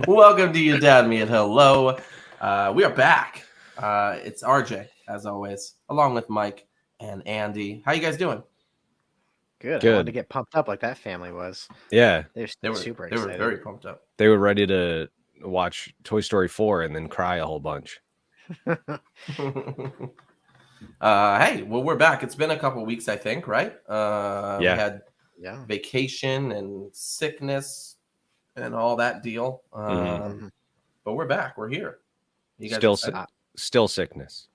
Welcome to You Dad Me at Hello. We are back. It's RJ, as always, along with Mike and Andy. How you guys doing? Good. I wanted to get pumped up like that family was. Yeah. They were super excited. They were very pumped up. They were ready to watch Toy Story 4 and then cry a whole bunch. Hey, well, we're back. It's been a couple weeks, I think, right? We had vacation and sickness and all that deal. But we're back. We're here. You guys still sickness.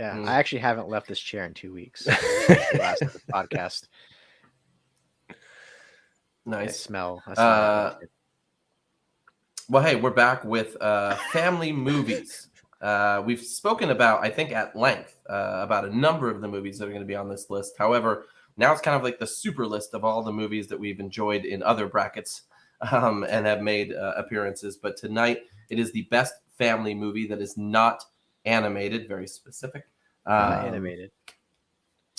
Yeah, I actually haven't left this chair in 2 weeks. Last podcast. Nice. I smell well, hey, we're back with family movies. We've spoken about, I think, at length about a number of the movies that are going to be on this list. However, now it's kind of like the super list of all the movies that we've enjoyed in other brackets and have made appearances. But tonight, it is the best family movie that is not animated. Very specific. Not animated.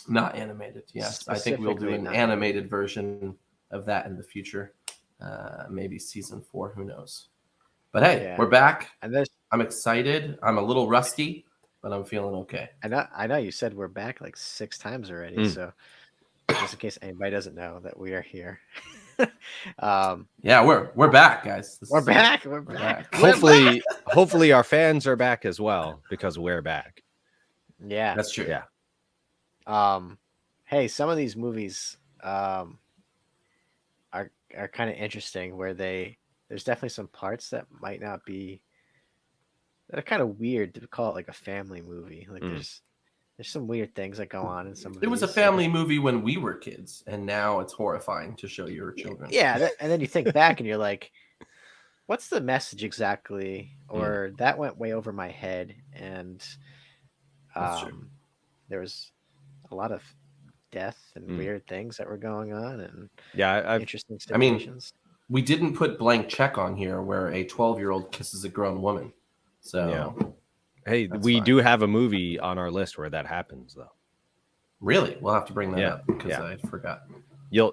Not animated, yes. I think we'll do an animated version of that in the future. Maybe season 4, who knows? But hey, we're back. And I'm excited. I'm a little rusty, but I'm feeling okay. I know you said we're back like 6 times already, so just in case anybody doesn't know that we are here. Yeah, we're back, guys. We're back. We're back. Hopefully our fans are back as well because we're back. Yeah. That's true. Yeah. Hey, some of these movies are kind of interesting where there's definitely some parts that might not be, that are kind of weird to call it like a family movie. Like there's some weird things that go on in some of It was a family movie when we were kids, and now it's horrifying to show your children. Yeah, and then you think back and you're like, what's the message exactly? Or that went way over my head. And there was a lot of death and weird things that were going on, and interesting situations. We didn't put Blank Check on here where a 12-year-old kisses a grown woman. So, hey, we do have a movie on our list where that happens, though. Really? We'll have to bring that up because I forgot.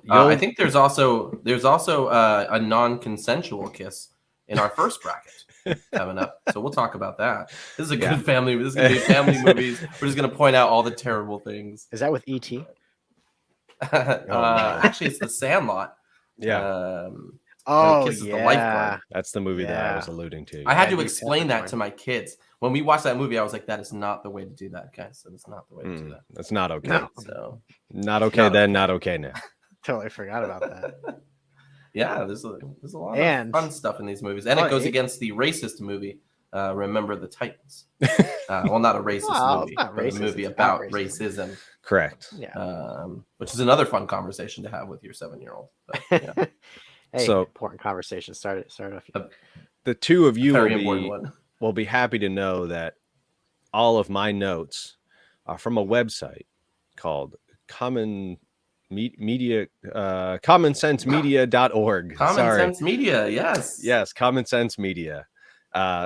I think there's also a non-consensual kiss in our first bracket coming up. So we'll talk about that. This is a good family. This is going to be family movies. We're just going to point out all the terrible things. Is that with E.T.? Actually, it's the Sandlot. Yeah. The lifeguard. That's the movie that I was alluding to. I had to explain that to my kids. When we watched that movie, I was like, that is not the way to do that, guys. That is not the way to do that. That's not okay. No. So, not okay then, not okay now. Totally forgot about that. Yeah, there's a lot of fun stuff in these movies. And it goes against the racist movie, Remember the Titans. Well, not a racist movie, but a movie about racism. Correct. Yeah. Which is another fun conversation to have with your 7-year-old. Hey, so important conversation. Start off. The two of you will be happy to know that all of my notes are from a website called commonsensemedia.org. Common Sense Media, yes, Common Sense Media.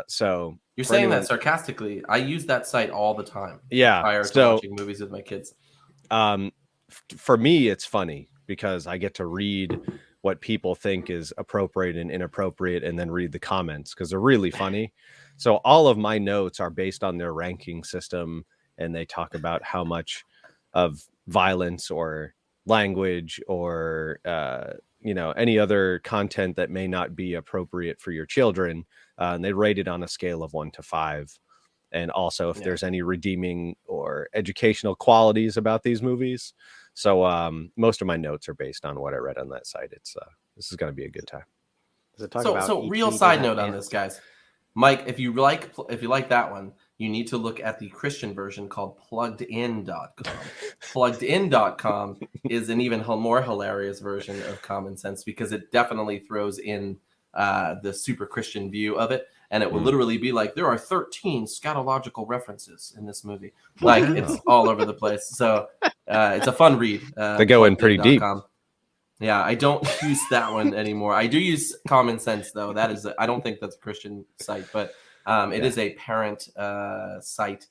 So you're saying that sarcastically. I use that site all the time. Yeah, prior to watching movies with my kids. For me, it's funny because I get to read what people think is appropriate and inappropriate, and then read the comments because they're really funny. So all of my notes are based on their ranking system, and they talk about how much of violence or language or any other content that may not be appropriate for your children, and they rate it on a scale of 1 to 5, and also if there's any redeeming or educational qualities about these movies. So most of my notes are based on what I read on that site. This is going to be a good time. So real side note on this, guys. Mike, if you like that one, you need to look at the Christian version called pluggedin.com. Pluggedin.com is an even more hilarious version of Common Sense because it definitely throws in the super Christian view of it. And it will literally be like, there are 13 scatological references in this movie. Like, it's all over the place. So it's a fun read. They go in pretty deep. Yeah, I don't use that one anymore. I do use Common Sense, though. That is, I don't think that's a Christian site, but it is a parent site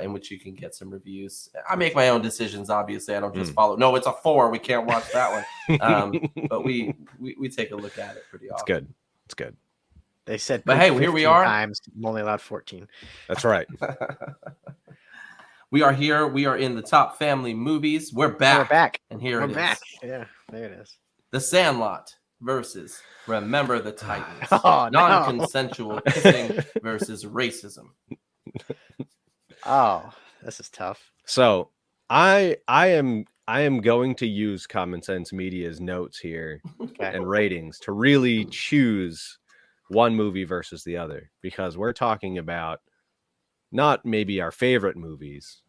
in which you can get some reviews. I make my own decisions, obviously. I don't just follow. No, it's a 4. We can't watch that one. But we take a look at it pretty often. It's good. It's good. They said, but hey, here we are. Times, I'm only allowed 14. That's right. We are here. We are in the top family movies. We're back. We're back. And here We're it back. is. Yeah, there it is. The Sandlot versus Remember the Titans. Oh, no. Non-consensual kissing versus racism. Oh, this is tough. So I am going to use Common Sense Media's notes here and ratings to really choose one movie versus the other, because we're talking about not maybe our favorite movies,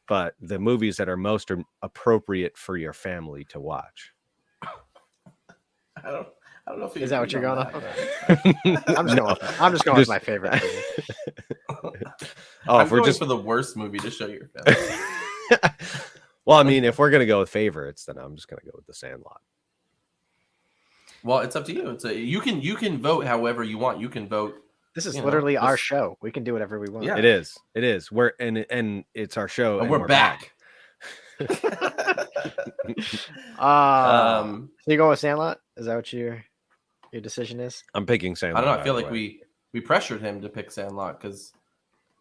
but the movies that are most appropriate for your family to watch. I don't know if is that what you're going off? I'm just going with my favorite movie. I'm going for the worst movie to show your family. Well, I mean, if we're gonna go with favorites, then I'm just gonna go with The Sandlot. Well, it's up to you. You can vote however you want. You can vote. This is literally our show. We can do whatever we want. Yeah. It is. We're and it's our show. And we're back. So you going with Sandlot? Is that what your decision is? I'm picking Sandlot. I don't know. I feel like we pressured him to pick Sandlot because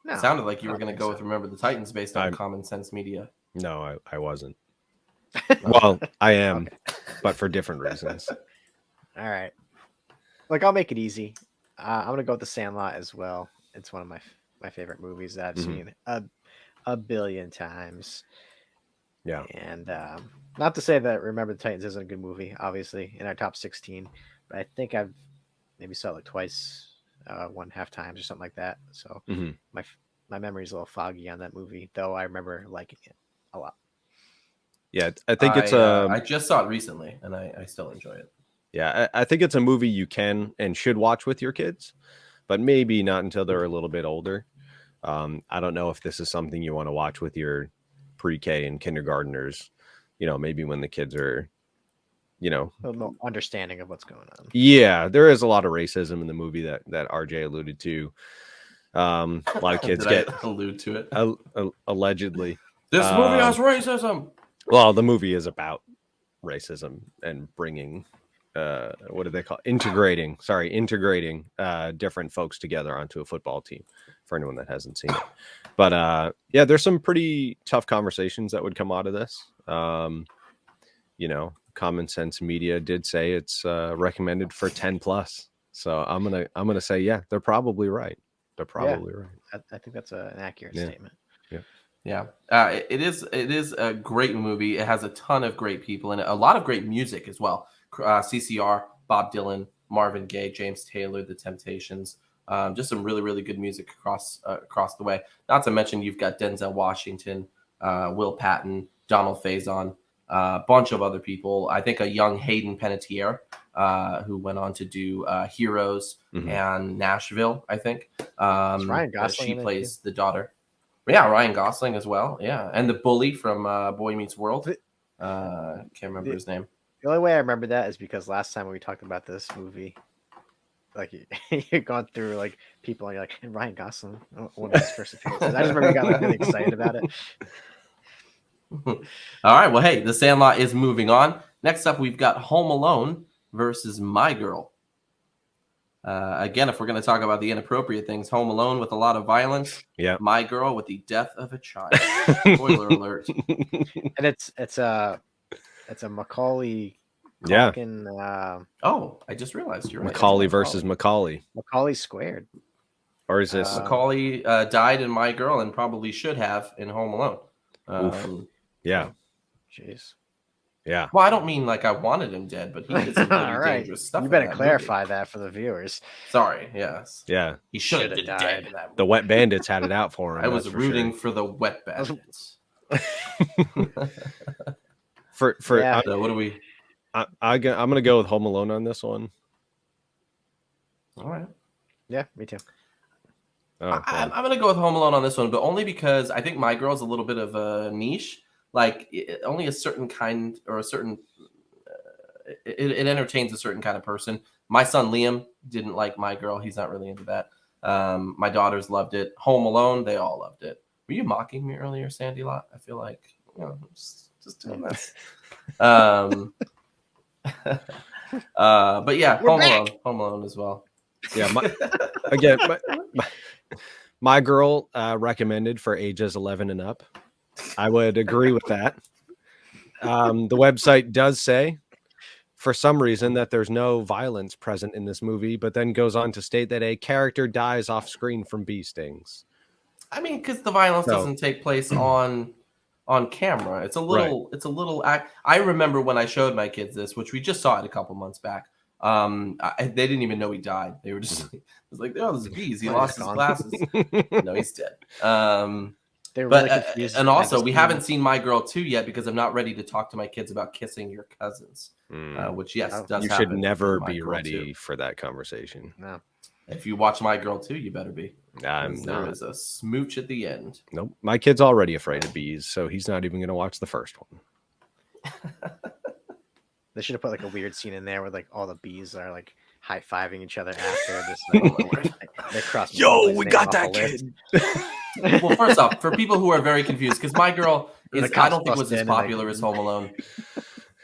it sounded like you were going to go with Remember the Titans based on Common Sense Media. No, I wasn't. Well, I am, but for different reasons. All right. Look, I'll make it easy. I'm going to go with The Sandlot as well. It's one of my favorite movies that I've seen a billion times. Yeah. And not to say that Remember the Titans isn't a good movie, obviously, in our top 16, but I think I've maybe saw it like twice, 1.5 times or something like that. So my memory's a little foggy on that movie, though I remember liking it a lot. Yeah, I think it's I just saw it recently, and I still enjoy it. Yeah, I think it's a movie you can and should watch with your kids, but maybe not until they're a little bit older. I don't know if this is something you want to watch with your pre-K and kindergartners, maybe when the kids are, a little more understanding of what's going on. Yeah, there is a lot of racism in the movie that RJ alluded to. A lot of kids allude to it. Allegedly. This movie has racism. Well, the movie is about racism and bringing, what do they call it? Integrating different folks together onto a football team, for anyone that hasn't seen it. But yeah, there's some pretty tough conversations that would come out of this. Common Sense Media did say it's recommended for 10+. So I'm gonna say, yeah, they're probably right. They're probably right. I think that's an accurate statement. Yeah. It is a great movie. It has a ton of great people and a lot of great music as well. CCR, Bob Dylan, Marvin Gaye, James Taylor, The Temptations. Just some really, really good music across the way. Not to mention you've got Denzel Washington, Will Patton, Donald Faison, a bunch of other people. I think a young Hayden Panettiere, who went on to do Heroes and Nashville, I think. Ryan Gosling. She plays the daughter. Yeah, Ryan Gosling as well. Yeah, and the bully from Boy Meets World. Can't remember his name. The only way I remember that is because last time when we talked about this movie, like you've gone through like people and you're like, and Ryan Gosling, one of his first appearances. I just remember you got like really excited about it. All right. Well, hey, The Sandlot is moving on. Next up, we've got Home Alone versus My Girl. Again, if we're going to talk about the inappropriate things, Home Alone with a lot of violence. Yeah. My Girl with the death of a child. Spoiler alert. And it's a Macaulay. Culkin, I just realized you're right. Macaulay versus Macaulay. Macaulay squared. Or is this Macaulay died in My Girl and probably should have in Home Alone. Yeah. Jeez. Yeah. Well, I don't mean like I wanted him dead, but he did some pretty dangerous stuff. You better clarify that for the viewers. Sorry. Yes. Yeah. He should have died. The Wet Bandits had it out for him. I was rooting for the Wet Bandits. So what do we? I'm gonna go with Home Alone on this one. All right. Yeah, me too. Oh, I'm going to go with Home Alone on this one, but only because I think My Girl's a little bit of a niche. Like, only a certain kind or a certain it entertains a certain kind of person. My son Liam didn't like My Girl. He's not really into that. My daughters loved it. Home Alone, they all loved it. Were you mocking me earlier, Sandy Lot? I feel like, just doing this. But yeah, Home Alone as well. Yeah, my girl recommended for ages 11 and up. I would agree with that. The website does say, for some reason, that there's no violence present in this movie, but then goes on to state that a character dies off screen from bee stings. I mean, because the violence doesn't take place on camera. It's a little. Right. It's a little. I remember when I showed my kids this, which we just saw it a couple months back. They didn't even know he died. They were just it was like, oh, there's bees. He lost his glasses. No, he's dead. They were really confused. And also, we haven't seen My Girl 2 yet because I'm not ready to talk to my kids about kissing your cousins. Which, yes, does you happen. should never be Girl ready 2. for that conversation. No. If you watch My Girl 2, you better be. I'm there not. is a smooch at the end. Nope. My kid's already afraid of bees, so he's not even going to watch the first one. They should have put like a weird scene in there where like all the bees are like high-fiving each other after this. They're crossing. Yo, we got that kid. Well, first off, for people who are very confused, because My Girl is, I don't think was as popular as Home Alone,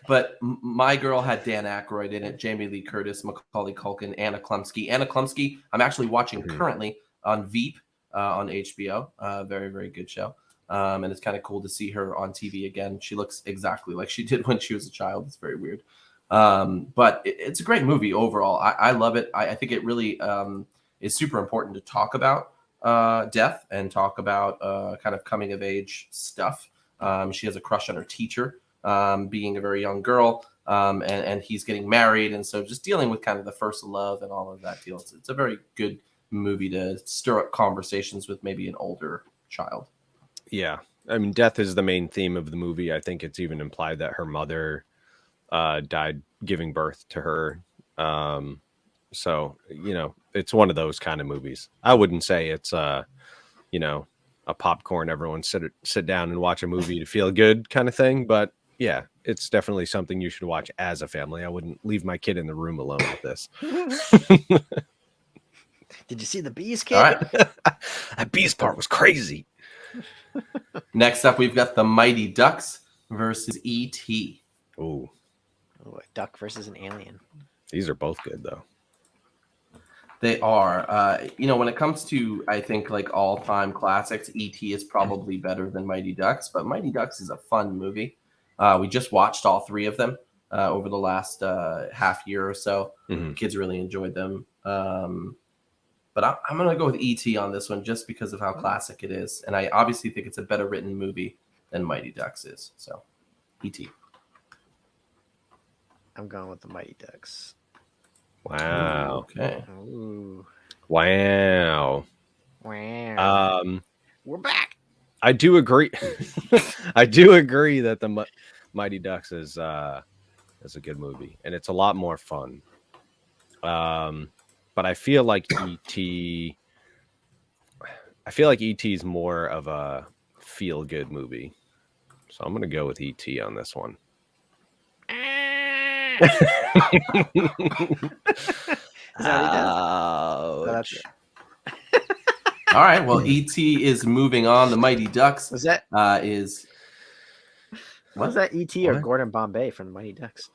but My Girl had Dan Aykroyd in it, Jamie Lee Curtis, Macaulay Culkin, Anna Klumsky. Anna Klumsky, I'm actually watching currently on Veep on HBO. Very, very good show. And it's kind of cool to see her on TV again. She looks exactly like she did when she was a child. It's very weird. But it's a great movie overall. I love it. I think it really is super important to talk about death and talk about kind of coming of age stuff. She has a crush on her teacher, being a very young girl, and he's getting married. And so just dealing with kind of the first love and all of that deal. It's a very good movie to stir up conversations with maybe an older child. Yeah. I mean, death is the main theme of the movie. I think it's even implied that her mother died giving birth to her. So, it's one of those kind of movies. I wouldn't say it's, a popcorn, everyone sit down and watch a movie to feel good kind of thing. But yeah, it's definitely something you should watch as a family. I wouldn't leave my kid in the room alone with this. Did you see the bees, kid? All right. That bees part was crazy. Next up, we've got the Mighty Ducks versus E.T. Ooh. Oh, a duck versus an alien. These are both good, though. They are. When it comes to, I think, like all-time classics, E.T. is probably better than Mighty Ducks, but Mighty Ducks is a fun movie. We just watched all three of them over the last half year or so. Mm-hmm. Kids really enjoyed them. But I'm going to go with E.T. on this one just because of how classic it is. And I obviously think it's a better written movie than Mighty Ducks is. So, E.T. I'm going with the Mighty Ducks. Wow. Okay. Ooh. Wow. We're back. I do agree. I do agree that the Mighty Ducks is a good movie. And it's a lot more fun. But I feel like E.T. is more of a feel-good movie. So I'm going to go with E.T. on this one. Ouch. All right. Well, E.T. is moving on. The Mighty Ducks was that was that E.T. or Gordon Bombay from the Mighty Ducks?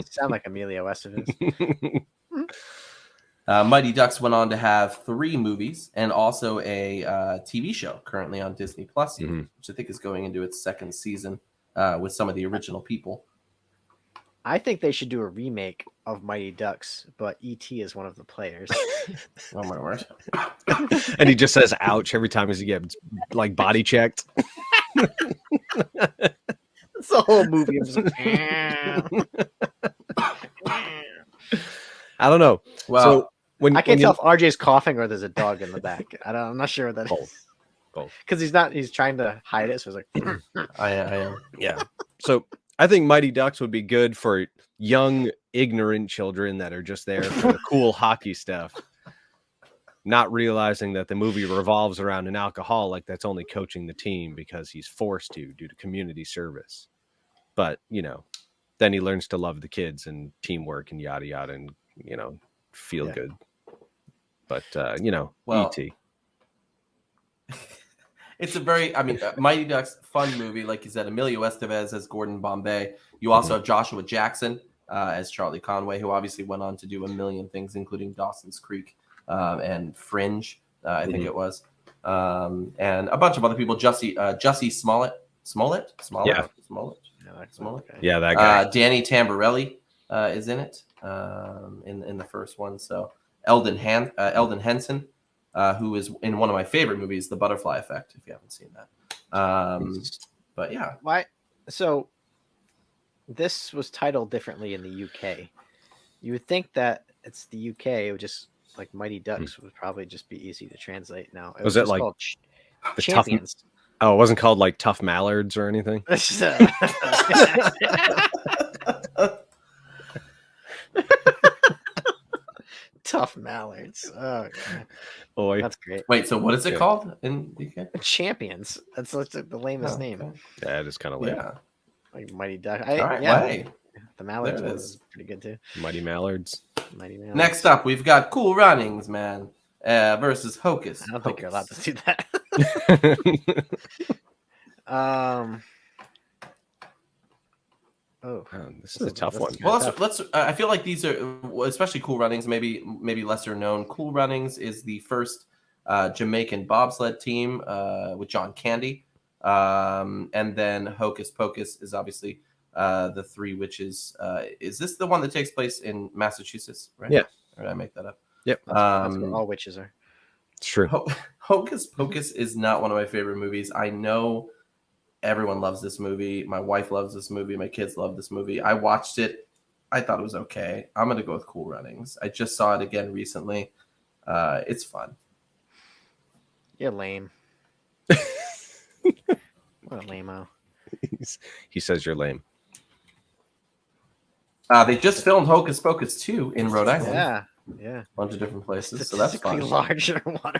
Sound like Emilio Estevez. Mighty Ducks went on to have 3 movies and also a TV show currently on Disney Plus, which I think is going into its 2nd season with some of the original people. I think they should do a remake of Mighty Ducks, but E.T. is one of the players. Oh my word! And he just says "ouch" every time he gets like body checked. It's the whole movie. I don't know. Well, so I can't tell if RJ's coughing or there's a dog in the back. I'm not sure what that is. Both. Because he's trying to hide it, so it's like I am. Yeah. So I think Mighty Ducks would be good for young, ignorant children that are just there for the cool hockey stuff, not realizing that the movie revolves around an alcoholic that's only coaching the team because he's forced to due to community service. But, then he learns to love the kids and teamwork and yada, yada, and, feel good. But, Well, E.T. It's a very, Mighty Ducks, fun movie. Like you said, Emilio Estevez as Gordon Bombay. You also have Joshua Jackson as Charlie Conway, who obviously went on to do a million things, including Dawson's Creek and Fringe, I think it was. And a bunch of other people. Jussie Smollett. Yeah. Smollett. Yeah, that guy. Danny Tamborelli is in it in the first one. So Eldon Henson. Who is in one of my favorite movies, The Butterfly Effect, if you haven't seen that. But yeah. Why? So this was titled differently in the UK. You would think that it's the UK. It would just, like, Mighty Ducks would probably just be easy to translate now. Was it like called the Champions? It wasn't called like Tough Mallards or anything? Tough Mallards. Oh, Boy. that's great. Wait, so what is it called in the UK? Champions. That's like the lamest name. Okay. Yeah, it is kind of lame. Yeah. Like Mighty Duck. All right, Yeah. The Mallards There it was is. pretty good too. Mighty Mallards. Mighty Mallards. Next up, we've got Cool Runnings, man, versus Hocus. I don't think you're allowed to do that. This is a tough one. Well, let's. I feel like these are, especially Cool Runnings, maybe lesser known. Cool Runnings is the first Jamaican bobsled team with John Candy, and then Hocus Pocus is obviously the Three Witches. Is this the one that takes place in Massachusetts? Right? Yeah. Or did I make that up? Yep. That's where all witches are. It's true. Hocus Pocus is not one of my favorite movies. I know everyone loves this movie. My wife loves this movie. My kids love this movie. I watched it. I thought it was okay. I'm going to go with Cool Runnings. I just saw it again recently. It's fun. You're lame. What a lame-o. He says you're lame. They just filmed Hocus Pocus 2 in Rhode Island. Yeah. A bunch of different places. So that's fun. Larger water.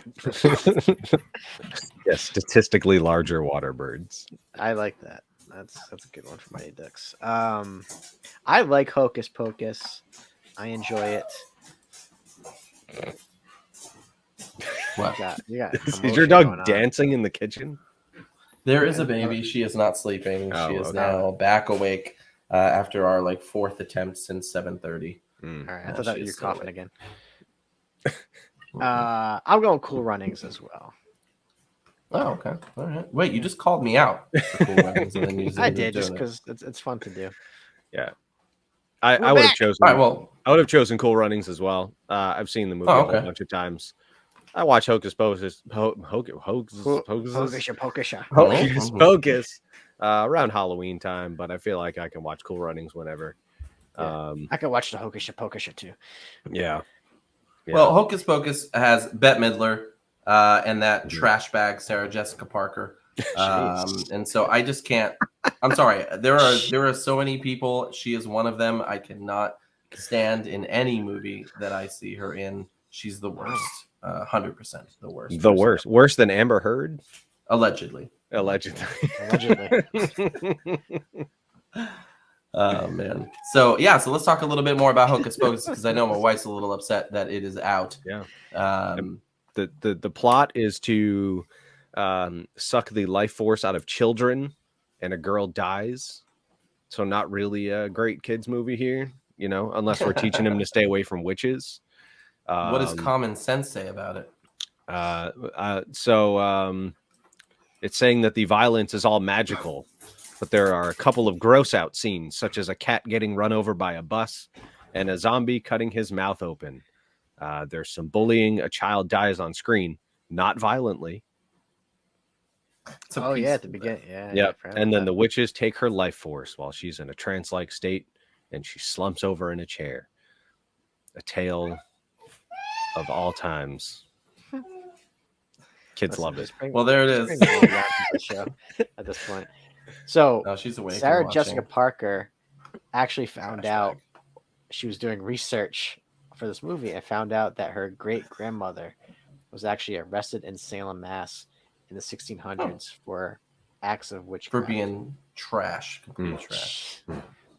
Yes, statistically larger water birds. I like that. That's a good one for Mighty Ducks. I like Hocus Pocus. I enjoy it. What? You got Is your dog dancing in the kitchen? There is a baby. She is not sleeping. She is now back awake after our fourth attempt since 7:30. All right, I thought that you were coughing again. I'm going Cool Runnings as well. Oh, okay. All right. Wait, you just called me out for Cool Runnings, and then you I did just because it's fun to do. Yeah, I would have chosen. All right, well, I would have chosen Cool Runnings as well. I've seen the movie a whole bunch of times. I watch Hocus Pocus. Hocus Pocus around Halloween time, but I feel like I can watch Cool Runnings whenever. Yeah. I can watch the Hocus Pocus too. Yeah. Well, Hocus Pocus has Bette Midler and that trash bag Sarah Jessica Parker, and so I just can't. I'm sorry. There are so many people. She is one of them. I cannot stand in any movie that I see her in. She's the worst. 100% the worst. The worst. Worse than Amber Heard? Allegedly. Oh man. So let's talk a little bit more about Hocus Pocus because I know my wife's a little upset that it is out. Yeah. The plot is to suck the life force out of children, and a girl dies. So not really a great kids movie here, unless we're teaching them to stay away from witches. What does common sense say about it? It's saying that the violence is all magical. But there are a couple of gross out scenes, such as a cat getting run over by a bus and a zombie cutting his mouth open. There's some bullying. A child dies on screen, not violently. At the beginning. Yeah. And then the witches take her life force while she's in a trance-like state, and she slumps over in a chair. A tale of all times. Kids love it. Well, there it is. At this point. So Oh, she's awake. Sarah and Jessica watching. Parker actually found Flashback. out she was doing research for this movie and found out that her great grandmother was actually arrested in Salem, Mass, in the 1600s for acts of for witchcraft. being trash, complete trash.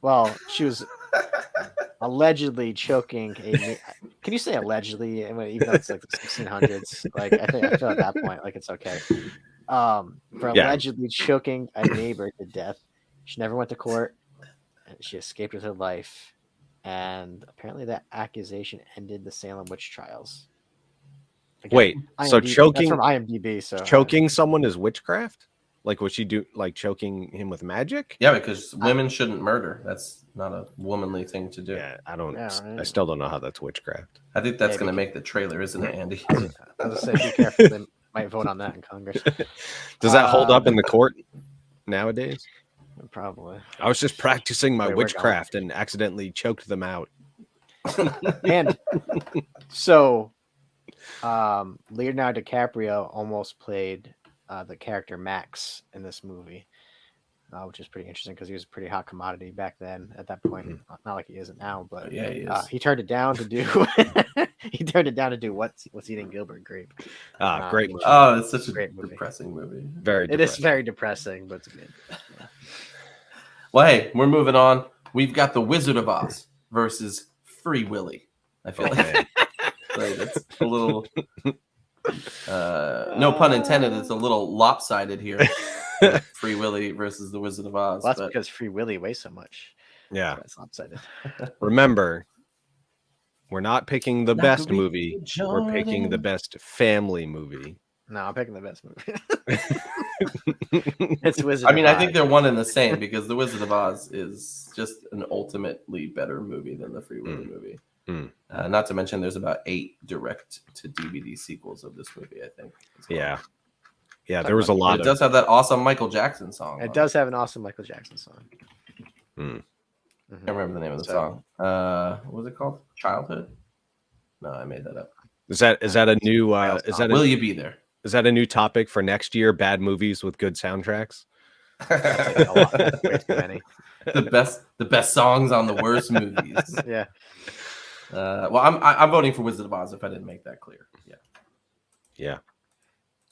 Well, she was allegedly choking a. Can you say allegedly? Even though it's like the 1600s, like I feel at that point like it's okay. For Yeah. allegedly choking a neighbor to death. She never went to court, and she escaped with her life. And apparently, that accusation ended the Salem witch trials. Again, Wait, so That's choking from IMDb. So choking someone is witchcraft? Like, would she do like choking him with magic? Yeah, because women shouldn't murder. That's not a womanly thing to do. Yeah, I don't. Yeah, I right. still don't know how that's witchcraft. I think that's Yeah, going to make the trailer, isn't it, Andy? I was gonna say, be careful. They might vote on that in Congress. Does that hold up in the court nowadays? Probably. I was just practicing my Where we're going. witchcraft and accidentally choked them out. And so, Leonardo DiCaprio almost played the character Max in this movie, which is pretty interesting because he was a pretty hot commodity back then. At that point, not like he isn't now, but Yeah, he is. he turned it down to do. He turned it down to do what's eating Gilbert Grape. Great. which- Oh, it's such a Great movie. depressing movie. Very. It is very depressing, but it's good. Well, hey, we're moving on. We've got The Wizard of Oz versus Free Willy. I feel like it's a little, no pun intended, it's a little lopsided here. Free Willy versus The Wizard of Oz. Well, that's because Free Willy weighs so much. Yeah. That's lopsided. Remember, we're not picking the Not best the movie. We're picking the best family movie. No, I'm picking the best movie. It's Wizard. I mean, of I think Oz. they're one and the same because The Wizard of Oz is just an ultimately better movie than the Free Willy movie. Not to mention, there's about 8 direct-to-DVD sequels of this movie, I think. Yeah. Yeah, there was a lot It does have that awesome Michael Jackson song. It does have an awesome Michael Jackson song. Hmm. I can't remember the name of the song. What was it called? Childhood? No, I made that up. Is that a new Will You Be There? is that a new topic for next year? Bad movies with good soundtracks? A lot, way too many. the best songs on the worst movies. Yeah. Well, I'm voting for Wizard of Oz if I didn't make that clear. Yeah. Yeah.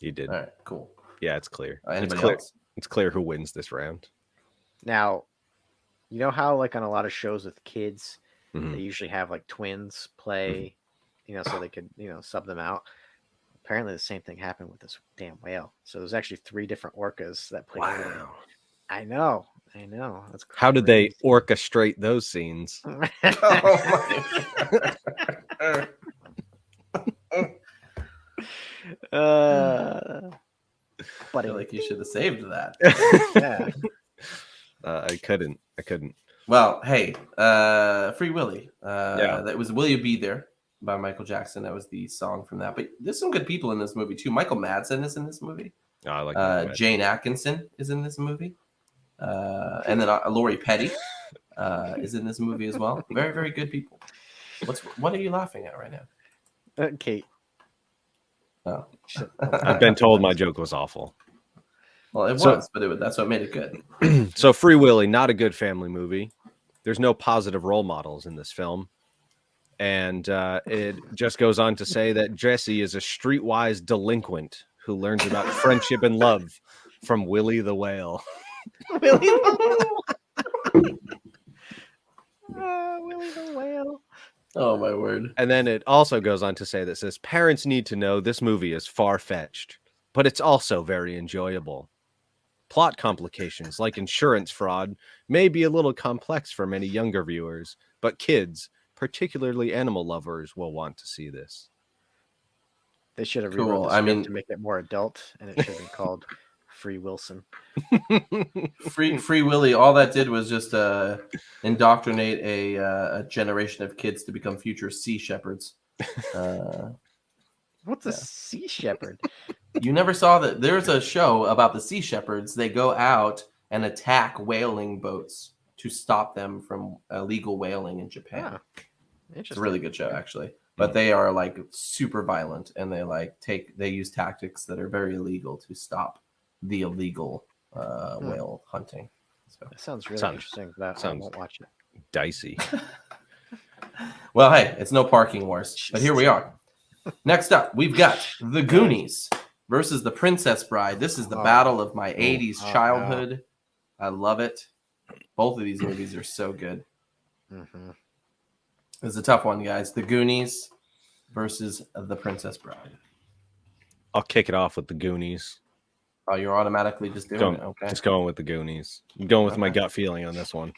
You did. All right. Cool. Yeah, it's clear. Anybody else? It's clear who wins this round. Now, you know how like on a lot of shows with kids, Mhm. they usually have like twins play, so they could sub them out. Apparently, the same thing happened with this damn whale. So there's actually 3 different orcas that played. Wow. I know. That's crazy. How did they orchestrate those scenes? Oh my God. I Buddy, feel like you should have saved that. yeah. I couldn't. Well, hey, Free Willy. Yeah. That was Will You Be There by Michael Jackson. That was the song from that. But there's some good people in this movie too. Michael Madsen is in this movie. Oh, I like that. Jane Atkinson is in this movie. And then Lori Petty is in this movie as well. Very, very good people. What are you laughing at right now? Kate. Oh, I've been told my joke was awful. well, it So- was, but that's what made it good. So Free Willy, not a good family movie. There's no positive role models in this film. And it just goes on to say that Jesse is a streetwise delinquent who learns about friendship and love from Willy the Whale. Willy the Whale. Willy the Whale. Oh my word! And then it also goes on to say that says parents need to know this movie is far-fetched, but it's also very enjoyable. Plot complications like insurance fraud may be a little complex for many younger viewers, but kids, particularly animal lovers, will want to see this. They should have Cool. rewrote the I script mean- to make it more adult, and it should be called Free Wilson. Free Willy. All that did was just indoctrinate a generation of kids to become future sea shepherds. What's a sea shepherd? You never saw that? There's a show about the sea shepherds. They go out and attack whaling boats to stop them from illegal whaling in Japan. Oh, It's a interesting. really good show, actually. But they are like super violent, and they use tactics that are very illegal to stop the illegal whale hunting. So. That sounds really interesting, but I won't watch it. Dicey. Well, hey, it's no parking wars, but here we are. Next up, we've got The Goonies versus The Princess Bride. This is the battle of my 80s childhood. No. I love it. Both of these movies are so good. Mm-hmm. It's a tough one, guys. The Goonies versus The Princess Bride. I'll kick it off with The Goonies. Oh, you're automatically just doing it? Okay. Just going with The Goonies. I'm going with my gut feeling on this one.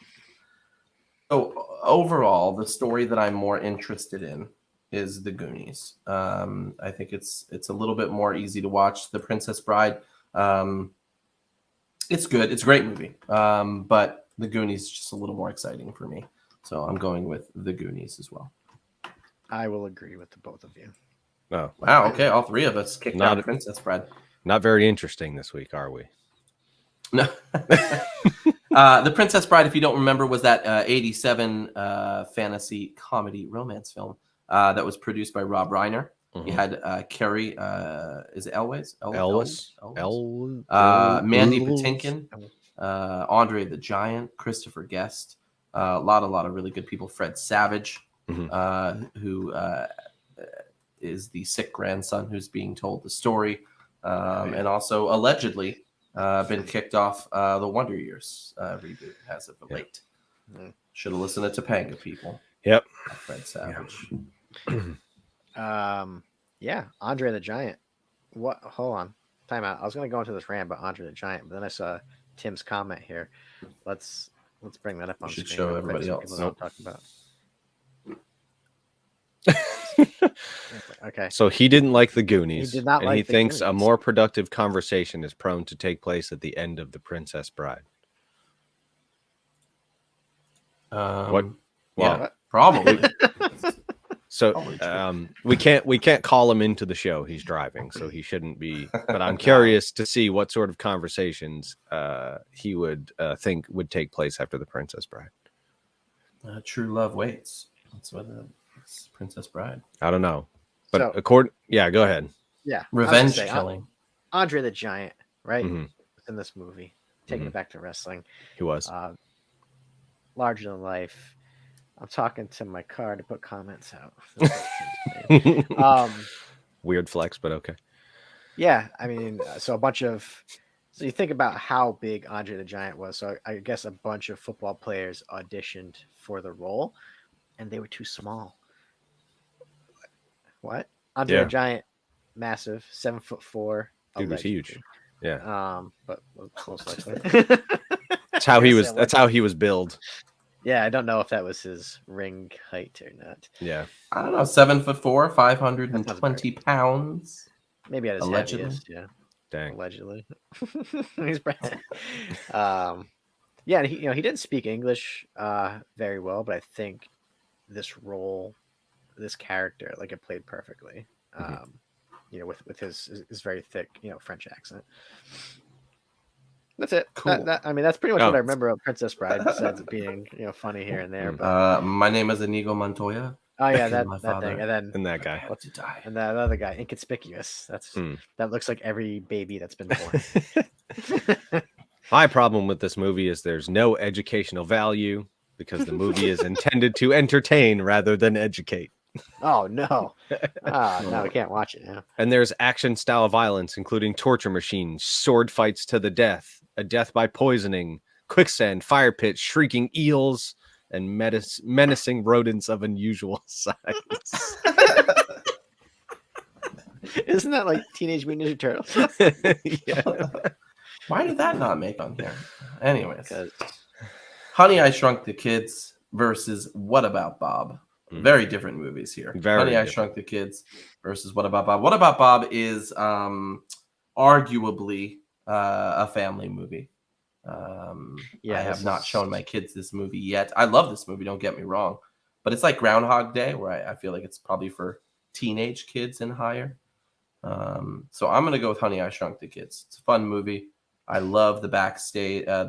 So overall, the story that I'm more interested in is The Goonies. I think it's a little bit more easy to watch. The Princess Bride, it's good. It's a great movie. But The Goonies is just a little more exciting for me. So I'm going with The Goonies as well. I will agree with the both of you. Oh, wow. Okay, all three of us kicked out Princess Bride. Not very interesting this week, are we? No. The Princess Bride, if you don't remember, was that 87 fantasy comedy romance film that was produced by Rob Reiner. Mm-hmm. You had Carrie, is it Elwes? Elwes. Mandy Patinkin, Andre the Giant, Christopher Guest, a lot of really good people. Fred Savage, who is the sick grandson who's being told the story, and also allegedly been kicked off the Wonder Years reboot as of late. Yep. Should have listened to Topanga, people. Yep. Fred Savage. Yeah, Andre the Giant. What? Hold on. Time out. I was going to go into this rant about Andre the Giant, but then I saw Tim's comment here. Let's bring that up on screen. Show everybody else. People don't talk about. Okay. So he didn't like The Goonies. He did not like he the thinks Goonies. A more productive conversation is prone to take place at the end of The Princess Bride. What? Well, yeah, probably. So we can't call him into the show. He's driving, so he shouldn't be. But I'm curious to see what sort of conversations he would think would take place after The Princess Bride. True love waits. That's what it's Princess Bride. I don't know, but yeah, go ahead. Yeah, revenge killing. Andre the Giant, right? Mm-hmm. In this movie, taking it back to wrestling, he was larger than life. I'm talking to my car to put comments out. Weird flex, but okay. Yeah, I mean, so you think about how big Andre the Giant was. So I guess a bunch of football players auditioned for the role, and they were too small. What? Andre the Giant, massive, 7'4". Dude was huge. Yeah. But most likely. That's how he was. That's how he was billed. Yeah, I don't know if that was his ring height or not. Yeah, I don't know. 7'4", 520 pounds. Maybe at his allegedly. Heaviest, yeah. Dang. Allegedly. He's yeah, and he didn't speak English very well, but I think this role, this character, like it played perfectly. With his very thick, French accent. That's it. Cool. That's pretty much what I remember of Princess Bride, besides it being, funny here and there. But my name is Inigo Montoya. Oh yeah, that thing, and that guy, what to die, and that other guy, inconspicuous. That looks like every baby that's been born. My problem with this movie is there's no educational value because the movie is intended to entertain rather than educate. Oh no! No, we can't watch it now. And there's action-style violence, including torture machines, sword fights to the death, a death by poisoning, quicksand, fire pits, shrieking eels, and menacing rodents of unusual size. Isn't that like Teenage Mutant Ninja Turtles? Yeah. Why did that not make on here? Anyways, Honey, I Shrunk the Kids versus What About Bob? Very different movies here. Honey, I Shrunk the Kids versus What About Bob? What About Bob is arguably a family movie. I have not shown my kids this movie yet. I love this movie, don't get me wrong. But it's like Groundhog Day, where I feel like it's probably for teenage kids and higher. So I'm going to go with Honey, I Shrunk the Kids. It's a fun movie. I love the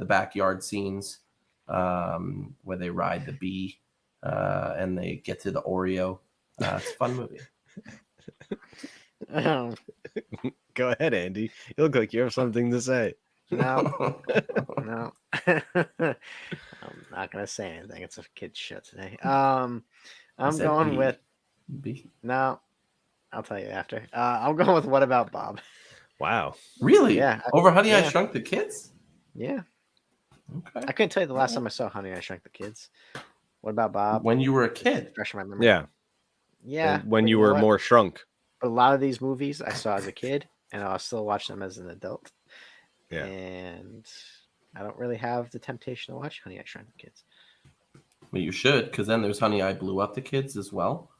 backyard scenes where they ride the bee. And they get to the Oreo. It's a fun movie. Go ahead, Andy. You look like you have something to say. No, no. I'm not gonna say anything. It's a kid's show today. I'm said going B. with B. no. I'll tell you after. I'm going with What About Bob? Wow. Really? Yeah, Over Honey, I yeah. Shrunk the Kids? Yeah. Okay. I couldn't tell you the last time I saw Honey I Shrunk the Kids. What about Bob? When you were a kid. Fresh in my memory. Yeah. Yeah. When but you know were what? more shrunk. But a lot of these movies I saw as a kid, and I'll still watch them as an adult. Yeah. And I don't really have the temptation to watch Honey I Shrunk the Kids. Well, you should, because then there's Honey, I Blew Up the Kids as well.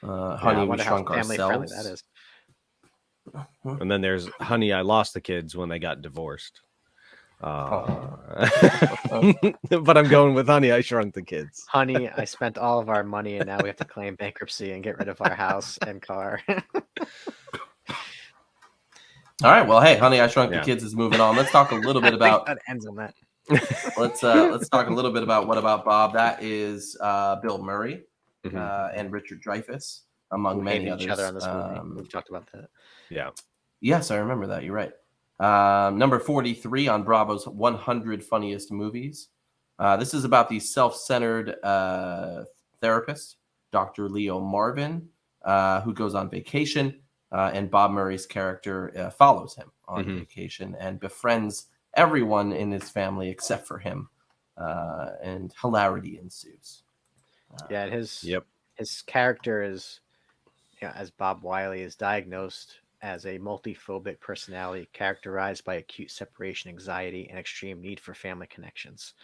I Honey, We wonder how Shrunk family friendly Ourselves. that is. And then there's Honey, I Lost the Kids when they got divorced. But I'm going with Honey, I Shrunk the Kids. Honey, I spent all of our money and now we have to claim bankruptcy and get rid of our house and car. All right. Well, hey, Honey, I Shrunk Yeah. the Kids is moving on. Let's talk a little bit about. That ends on that. Let's talk a little bit about What About Bob. That is Bill Murray and Richard Dreyfuss, among Who many hated others. each other on this movie. We've talked about that. Yeah. Yes, I remember that. You're right. Number 43 on Bravo's 100 Funniest Movies. This is about the self-centered therapist, Dr. Leo Marvin, who goes on vacation, and Bob Murray's character follows him on vacation and befriends everyone in his family except for him, and hilarity ensues. Yeah, his character is, as Bob Wiley, is diagnosed as a multiphobic personality characterized by acute separation anxiety and extreme need for family connections.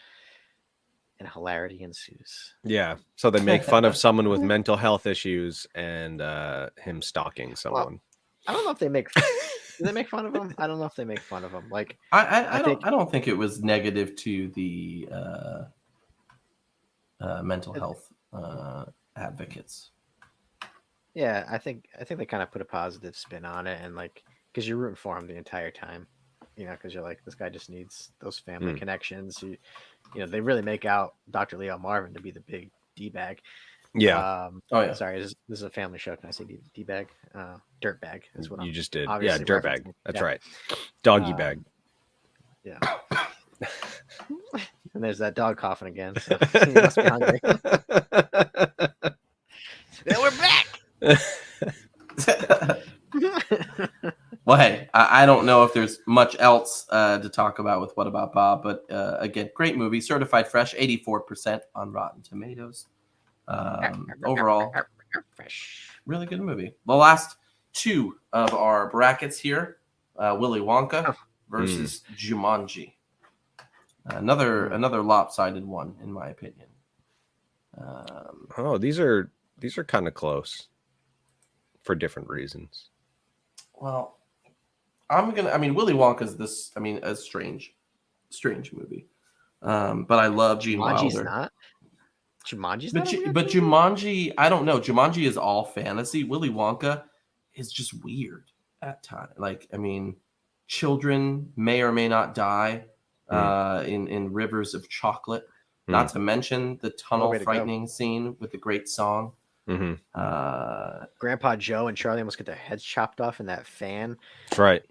And hilarity ensues. Yeah. So they make fun of someone with mental health issues and him stalking someone. Well, I don't know if they make do they make fun of him? I don't know if they make fun of him. Like I don't think it was negative to the mental health advocates. Yeah, I think they kind of put a positive spin on it, and like because you're rooting for him the entire time, because you're like, this guy just needs those family connections. They really make out Dr. Leo Marvin to be the big D-bag. Yeah. Sorry, this is a family show. Can I say D-bag? Dirt bag is what You I'm just did. Yeah, obviously dirt bag. referencing. That's Yeah. right. Doggy bag. Yeah. And there's that dog coughing again. So he must be hungry. Then we're back. Well, hey, I don't know if there's much else to talk about with What About Bob, but again, great movie, certified fresh, 84% on Rotten Tomatoes. Overall, really good movie. The last two of our brackets here, Willy Wonka versus Jumanji. Another lopsided one, in my opinion. These are kind of close for different reasons. Well, Willy Wonka's a strange movie. But I love Gene Jumanji's Wilder. not. Jumanji's But, not. a weird but movie? Jumanji, I don't know. Jumanji is all fantasy. Willy Wonka is just weird at times. Children may or may not die in rivers of chocolate. Not to mention the tunnel frightening scene with the great song. Grandpa Joe and Charlie almost get their heads chopped off in that fan. That's right.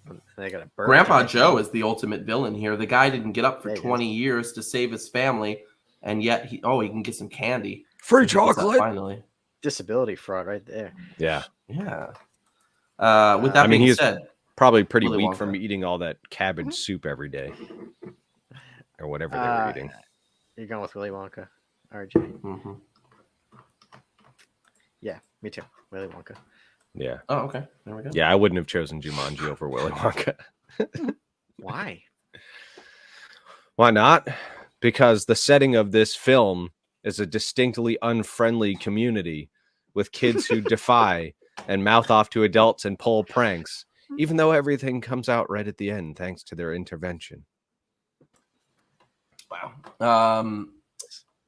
And they got a bird. Grandpa Joe is the ultimate villain here. The guy didn't get up for There he 20 years to save his family, and yet he can get some candy. Free He gets that chocolate. finally. Disability fraud right there. Yeah. Yeah. With that being said, probably pretty Willy weak Wonka. from eating all that cabbage soup every day, or whatever they were eating. You're going with Willy Wonka, RJ. Mm-hmm. Yeah, me too. Willy Wonka. Yeah. Oh, okay. There we go. Yeah, I wouldn't have chosen Jumanji over Willy Wonka. Why? Why not? Because the setting of this film is a distinctly unfriendly community with kids who defy and mouth off to adults and pull pranks, even though everything comes out right at the end thanks to their intervention. Wow.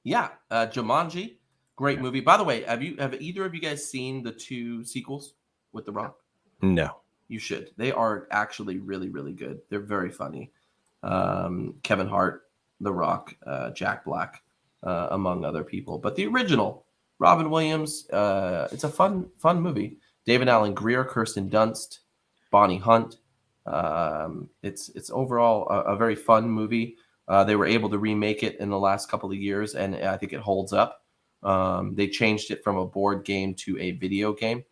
Jumanji, great movie. By the way, have either of you guys seen the 2 sequels with The Rock? No. You should. They are actually really, really good. They're very funny. Kevin Hart, The Rock, Jack Black, among other people. But the original, Robin Williams, it's a fun movie. David Allen Greer, Kirsten Dunst, Bonnie Hunt, It's overall a very fun movie. They were able to remake it in the last couple of years, and I think it holds up. They changed it from a board game to a video game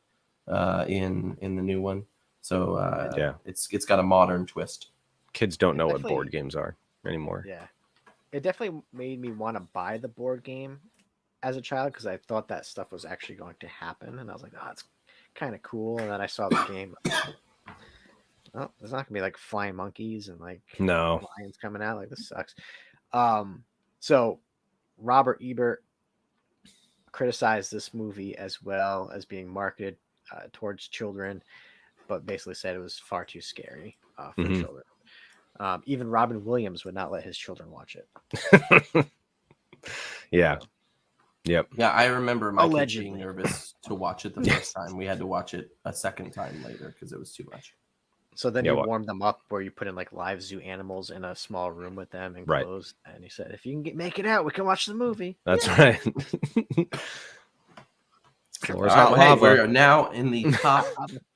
in the new one, so it's got a modern twist. Kids don't know what board games are anymore. Yeah, it definitely made me want to buy the board game as a child because I thought that stuff was actually going to happen, and I was like, oh, it's kind of cool. And then I saw the game. Oh, there's not gonna be like flying monkeys and like lions coming out. Like, this sucks. So Robert Ebert criticized this movie as well as being marketed towards children, but basically said it was far too scary for children. Even Robin Williams would not let his children watch it. Yeah. Yep. Yeah, I remember my kids being nervous to watch it the first time. We had to watch it a second time later because it was too much. So then you warm them up where you put in like live zoo animals in a small room with them and closed. And he said, if you can make it out, we can watch the movie. That's right. We're now in the top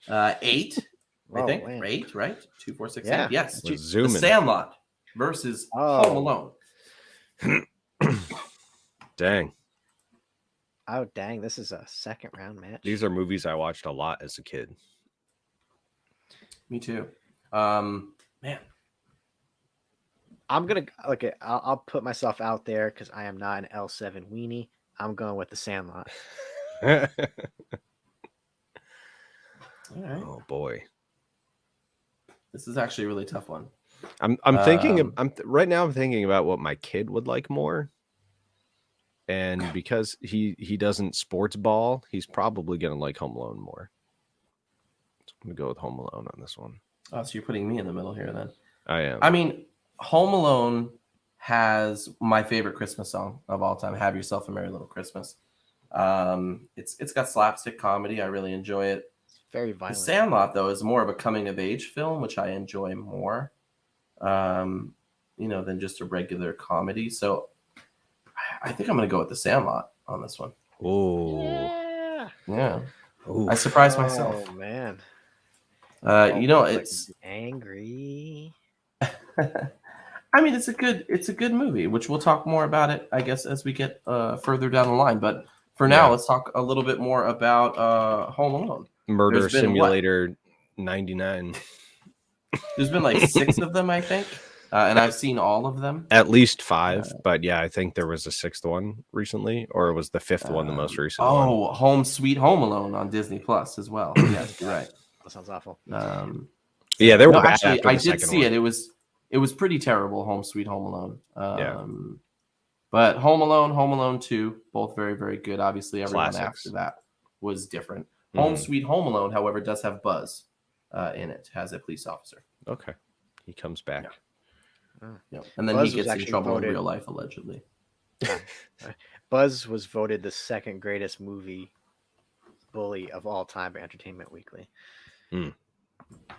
8. I think. Man. 8, right? 2, 4, 6, 8. Yes. The Sandlot versus Home Alone. Dang. Oh, dang. This is a second round match. These are movies I watched a lot as a kid. Me too. Man. I'm going to, I'll put myself out there because I am not an L7 weenie. I'm going with the Sandlot. All right. Oh, boy. This is actually a really tough one. I'm thinking, right now I'm thinking about what my kid would like more. And because he doesn't sports ball, he's probably going to like Home Alone more. So I'm going to go with Home Alone on this one. Oh, so you're putting me in the middle here then. I am. I mean, Home Alone has my favorite Christmas song of all time, Have Yourself a Merry Little Christmas. It's got slapstick comedy. I really enjoy it. It's very violent. The Sandlot, though, is more of a coming-of-age film, which I enjoy more, than just a regular comedy. So I think I'm going to go with the Sandlot on this one. Oh, yeah. Ooh. I surprised myself. Oh man. It's angry. I mean, it's a good movie, which we'll talk more about it, I guess, as we get further down the line. But for now, let's talk a little bit more about Home Alone. Murder Simulator 99. There's been like 6 of them, I think. And I've seen all of them. At least 5, but yeah, I think there was a 6th one recently, or was the 5th one the most recent one? Oh, Home Sweet Home Alone on Disney Plus as well. Yes, you're right. That sounds awful. Yeah, there were actually, I did see it. It was pretty terrible, Home Sweet Home Alone. But Home Alone 2, both very, very good. Obviously, everyone after that was different. Home Sweet Home Alone, however, does have Buzz in it, has a police officer. Okay. He comes back. Yeah. And then Buzz he gets in trouble in real life, allegedly. Buzz was voted the second greatest movie bully of all time by Entertainment Weekly.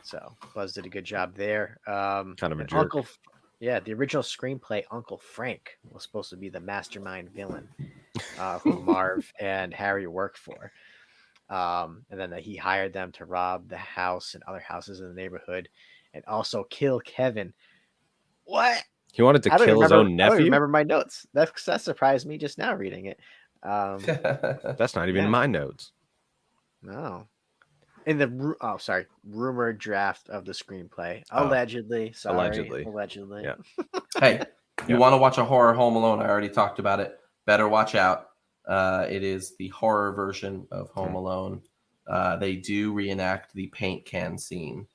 So Buzz did a good job there. Kind of a jerk. The original screenplay, Uncle Frank, was supposed to be the mastermind villain who Marv and Harry worked for. And then he hired them to rob the house and other houses in the neighborhood and also kill Kevin. What? He wanted to kill his own nephew? I don't remember my notes. That surprised me just now reading it. That's not even in my notes. No. In the rumored draft of the screenplay. Allegedly. Allegedly. Yeah. Hey, you want to watch a horror Home Alone? I already talked about it. Better watch out. It is the horror version of Home Alone. They do reenact the paint can scene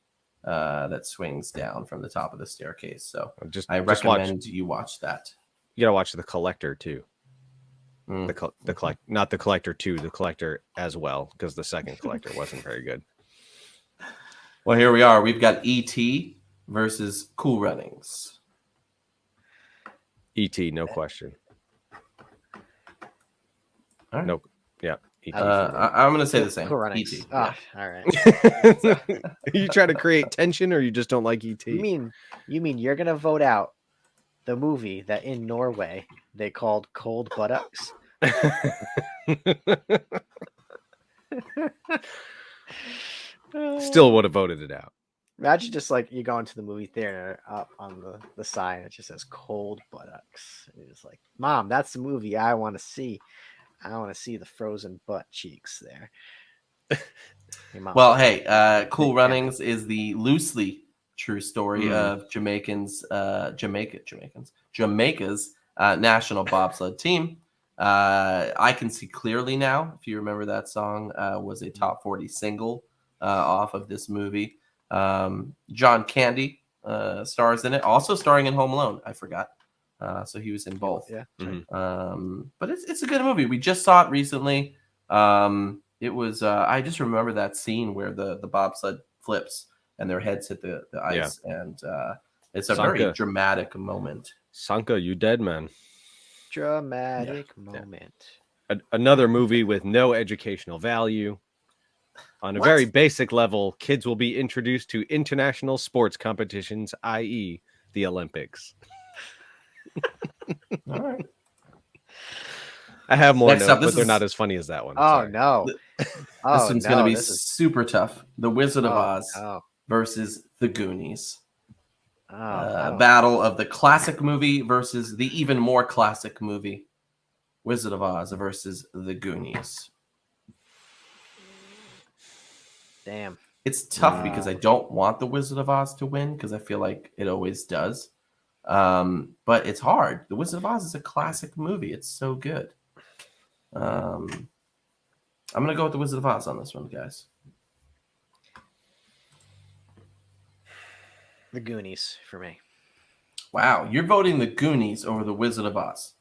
that swings down from the top of the staircase. So I recommend you watch that. You gotta watch The Collector too. Not The Collector 2, The Collector as well, because the second Collector wasn't very good. Well, here we are. We've got E.T. versus Cool Runnings. E.T., no question. All right. No, yeah. I'm going to say the same. Cool Runnings. E.T. All right. Are you trying to create tension, or you just don't like E.T.? You mean you're going to vote out the movie that in Norway they called Cold Buttocks? Still would have voted it out. Imagine just like you go into the movie theater, up on the sign, it just says cold buttocks. And you're just like, Mom, that's the movie I want to see. I want to see the frozen butt cheeks there. Hey, Mom, Well, look at hey, Cool big camera. Runnings is the loosely true story of Jamaica's national bobsled team. I Can See Clearly Now, if you remember that song, was a top 40 single off of this movie. John Candy stars in it, also starring in Home Alone. I forgot. So he was in both. Yeah. But it's a good movie. We just saw it recently. It was I just remember that scene where the bobsled flips and their heads hit the ice, and it's a very dramatic moment. Sanka, you dead, man. Dramatic moment. Another movie with no educational value. On a very basic level, kids will be introduced to international sports competitions, i.e. the Olympics. All right. I have more Next notes, up, but they're not as funny as that one. Oh, Sorry. no. This one's going to be super tough. The Wizard of Oz versus the Goonies. Battle of the classic movie versus the even more classic movie. Wizard of Oz versus the Goonies. Damn. It's tough because I don't want the Wizard of Oz to win because I feel like it always does. But it's hard. The Wizard of Oz is a classic movie. It's so good. I'm going to go with the Wizard of Oz on this one, guys. The Goonies for me. Wow, you're voting the Goonies over the Wizard of Oz.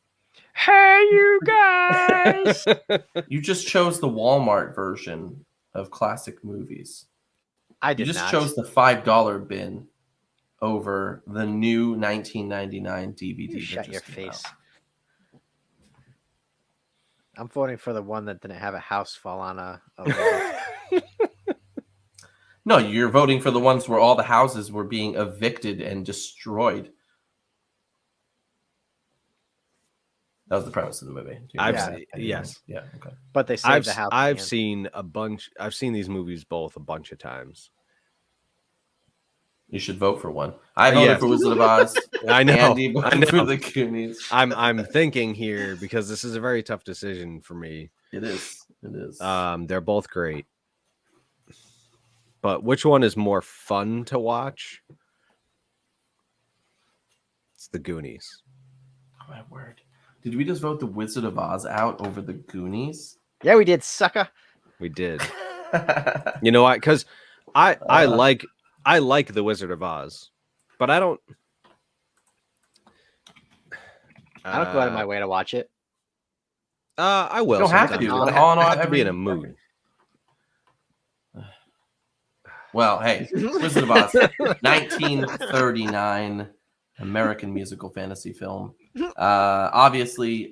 Hey, you guys! You just chose the Walmart version of classic movies. I did You just not. chose the $5 bin over the new 1999 DVD. You shut your face. I'm voting for the one that didn't have a house fall on a wall. No, you're voting for the ones where all the houses were being evicted and destroyed. That was the premise of the movie. Yes. Yeah. Okay. But they saved the house. I've seen these movies both a bunch of times. You should vote for one. I voted for Wizard of Oz. I know. Andy voted for the Goonies. I'm thinking here because this is a very tough decision for me. It is. It is. They're both great. But which one is more fun to watch? It's the Goonies. Oh my word. Did we just vote the Wizard of Oz out over the Goonies? Yeah, we did, sucker. We did. You know what? Because I like the Wizard of Oz, but I don't. I don't go out of my way to watch it. I will. You don't have sometimes. to. I have to be in a mood. Well, hey, Wizard of Oz, 1939 American musical fantasy film. Obviously,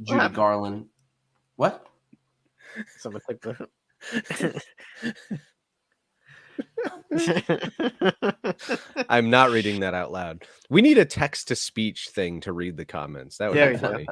Judy Garland. What? Someone click the. I'm not reading that out loud. We need a text to speech thing to read the comments. That would be funny.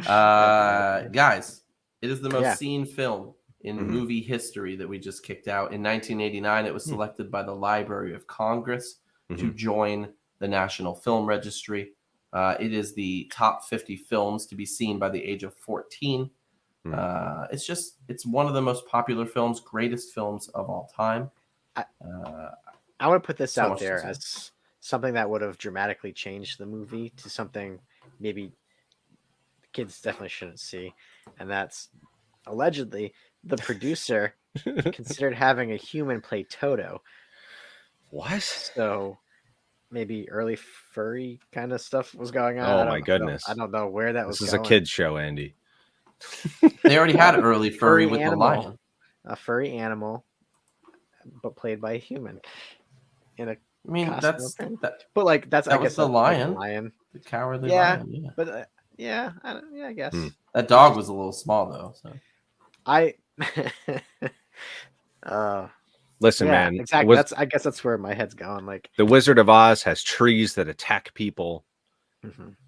Guys, it is the most seen film in movie history that we just kicked out. In 1989, it was selected by the Library of Congress to join the National Film Registry. It is the top 50 films to be seen by the age of 14. It's one of the most popular films, greatest films of all time. I want to put this out there as something that would have dramatically changed the movie to something maybe kids definitely shouldn't see. And that's allegedly the producer considered having a human play Toto. What? So maybe early furry kind of stuff was going on. Oh my goodness. I don't know where that was going. This is going. a kid's show, Andy. They already had early furry with animal, the lion. A furry animal, but played by a human. But like that's I guess the lion, the cowardly lion. Yeah, I guess that dog was a little small though. So listen, man. Exactly. I guess that's where my head's going. Like the Wizard of Oz has trees that attack people.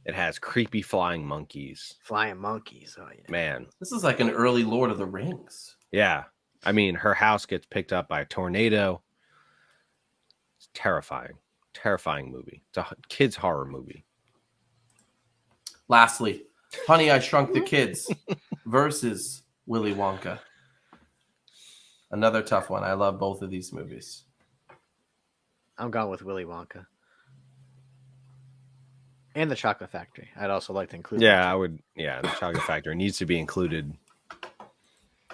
It has creepy flying monkeys. Oh yeah. Man, this is like an early Lord of the Rings. Yeah, I mean, her house gets picked up by a tornado. terrifying movie. It's a kids horror movie. Lastly, Honey, I Shrunk the Kids versus Willy Wonka. Another tough one. I love both of these movies. I'm going with Willy Wonka. And the Chocolate Factory. I'd also like to include. Yeah, I would. Yeah, the Chocolate Factory needs to be included.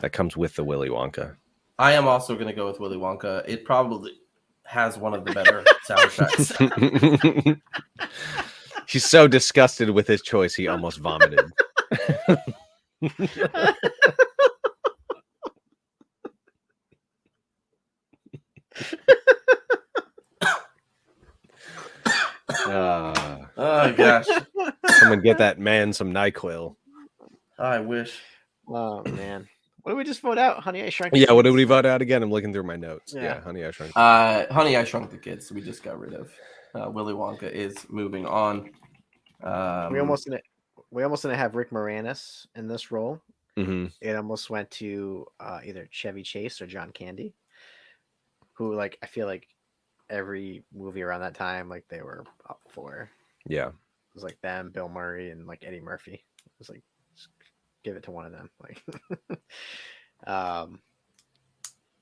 That comes with the Willy Wonka. I am also going to go with Willy Wonka. It probably has one of the better soundtracks. He's so disgusted with his choice, he almost vomited. Oh gosh! Someone get that man some NyQuil. I wish. Oh man, what did we just vote out? Honey, I Shrunk. Yeah, what did we vote out again? I'm looking through my notes. Yeah. Yeah, Honey, I Shrunk. Honey, I Shrunk the Kids. We just got rid of. Willy Wonka is moving on. We almost didn't have Rick Moranis in this role. Mm-hmm. It almost went to either Chevy Chase or John Candy, who like I feel like every movie around that time like they were up for. Yeah, it was like them, Bill Murray, and like Eddie Murphy. It was like just give it to one of them. Like,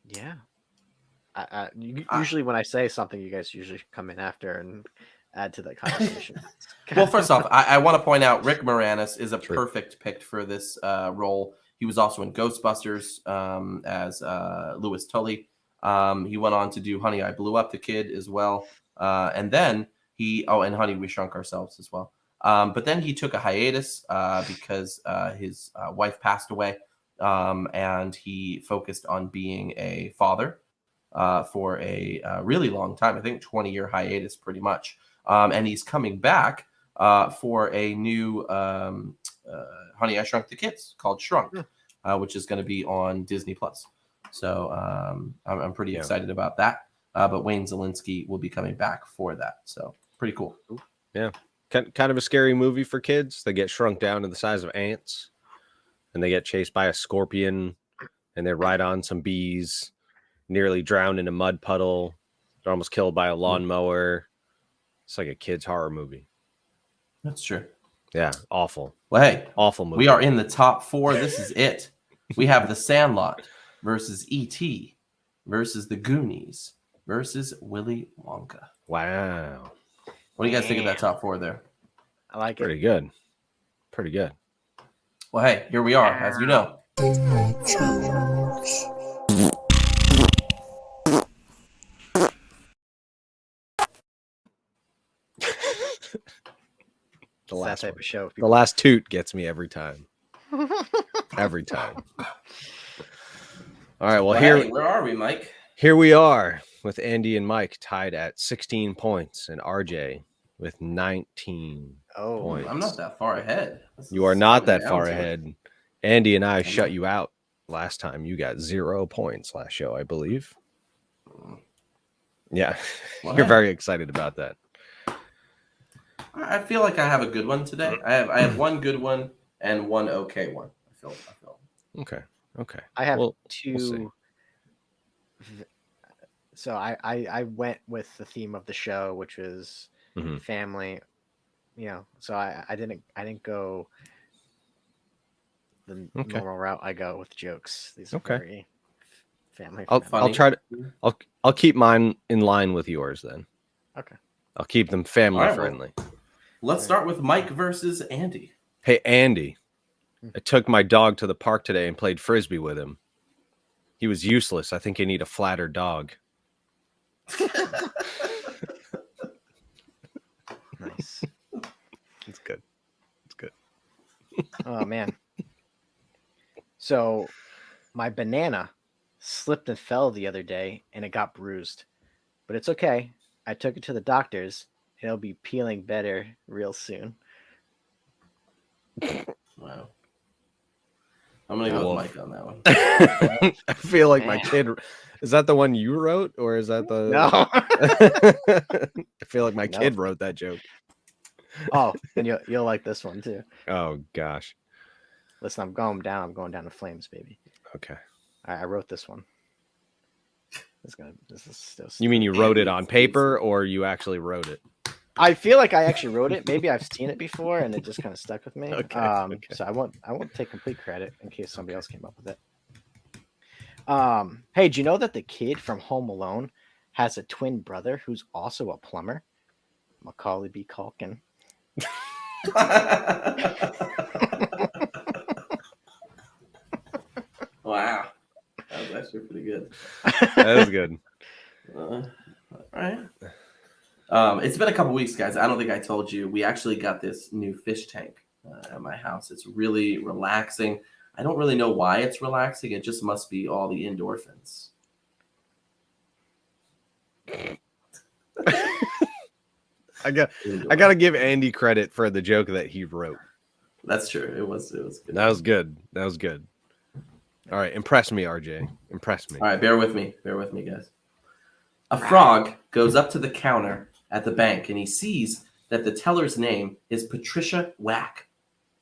yeah. Usually when I say something, you guys usually come in after and add to the conversation. Well, first off, I want to point out Rick Moranis is a perfect pick for this role. He was also in Ghostbusters as Louis Tully. He went on to do Honey, I Blew Up the Kid as well. And then and Honey, We Shrunk Ourselves as well. But then he took a hiatus because his wife passed away. And he focused on being a father for a really long time. I think 20-year hiatus pretty much. And he's coming back for a new Honey, I Shrunk the Kids called Shrunk, which is going to be on Disney Plus. So I'm pretty excited about that. But Wayne Szalinski will be coming back for that. So pretty cool. Yeah. Kind of a scary movie for kids. They get shrunk down to the size of ants and they get chased by a scorpion and they ride on some bees, nearly drowned in a mud puddle. They're almost killed by a lawnmower. It's like a kid's horror movie. That's true. Yeah, awful. Well, hey, awful movie. We are in the top 4. This is it. We have The Sandlot versus E.T. versus The Goonies versus Willy Wonka. Wow. What do you guys think of that top 4 there? I like it. Pretty good. Pretty good. Well, hey, here we are, as you know. The last type of show. The last toot gets me every time. Every time. All right. Well, hey, where are we, Mike? Here we are with Andy and Mike tied at 16 points and RJ with 19 points. I'm not that far ahead. You are not that far ahead. Andy and I shut you out last time. You got 0 points last show, I believe. Yeah. You're very excited about that. I feel like I have a good one today. I have one good one and one okay one. I feel. Okay. I have 2. We'll so I went with the theme of the show, which was family. You know, so I didn't go the normal route. I go with jokes. These are very family. I'll try to. I'll keep mine in line with yours then. Okay. I'll keep them family friendly. Well, let's start with Mike versus Andy. Hey, Andy. I took my dog to the park today and played Frisbee with him. He was useless. I think you need a flatter dog. Nice. It's good. It's good. Oh, man. So my banana slipped and fell the other day and it got bruised. But it's okay. I took it to the doctor's. It'll be peeling better real soon. Wow. I'm going to go with Mike on that one. I feel like my kid... Is that the one you wrote? Or is that the... No. I feel like my kid wrote that joke. Oh, and you'll like this one too. Oh, gosh. Listen, I'm going down in flames, baby. Okay. I wrote this one. This is still. You mean you wrote it on paper, or you actually wrote it? I feel like I actually wrote it. Maybe I've seen it before, and it just kind of stuck with me. Okay. So I won't take complete credit in case somebody else came up with it. Hey, do you know that the kid from Home Alone has a twin brother who's also a plumber? Macaulay B. Culkin. Wow, that was actually pretty good. That was good. All right. It's been a couple weeks, guys. I don't think I told you. We actually got this new fish tank at my house. It's really relaxing. I don't really know why it's relaxing. It just must be all the endorphins. I gotta give Andy credit for the joke that he wrote. That's true. It was good. That was good. All right, impress me, RJ. Impress me. All right, bear with me, guys. A frog goes up to the counter at the bank and he sees that the teller's name is Patricia Whack.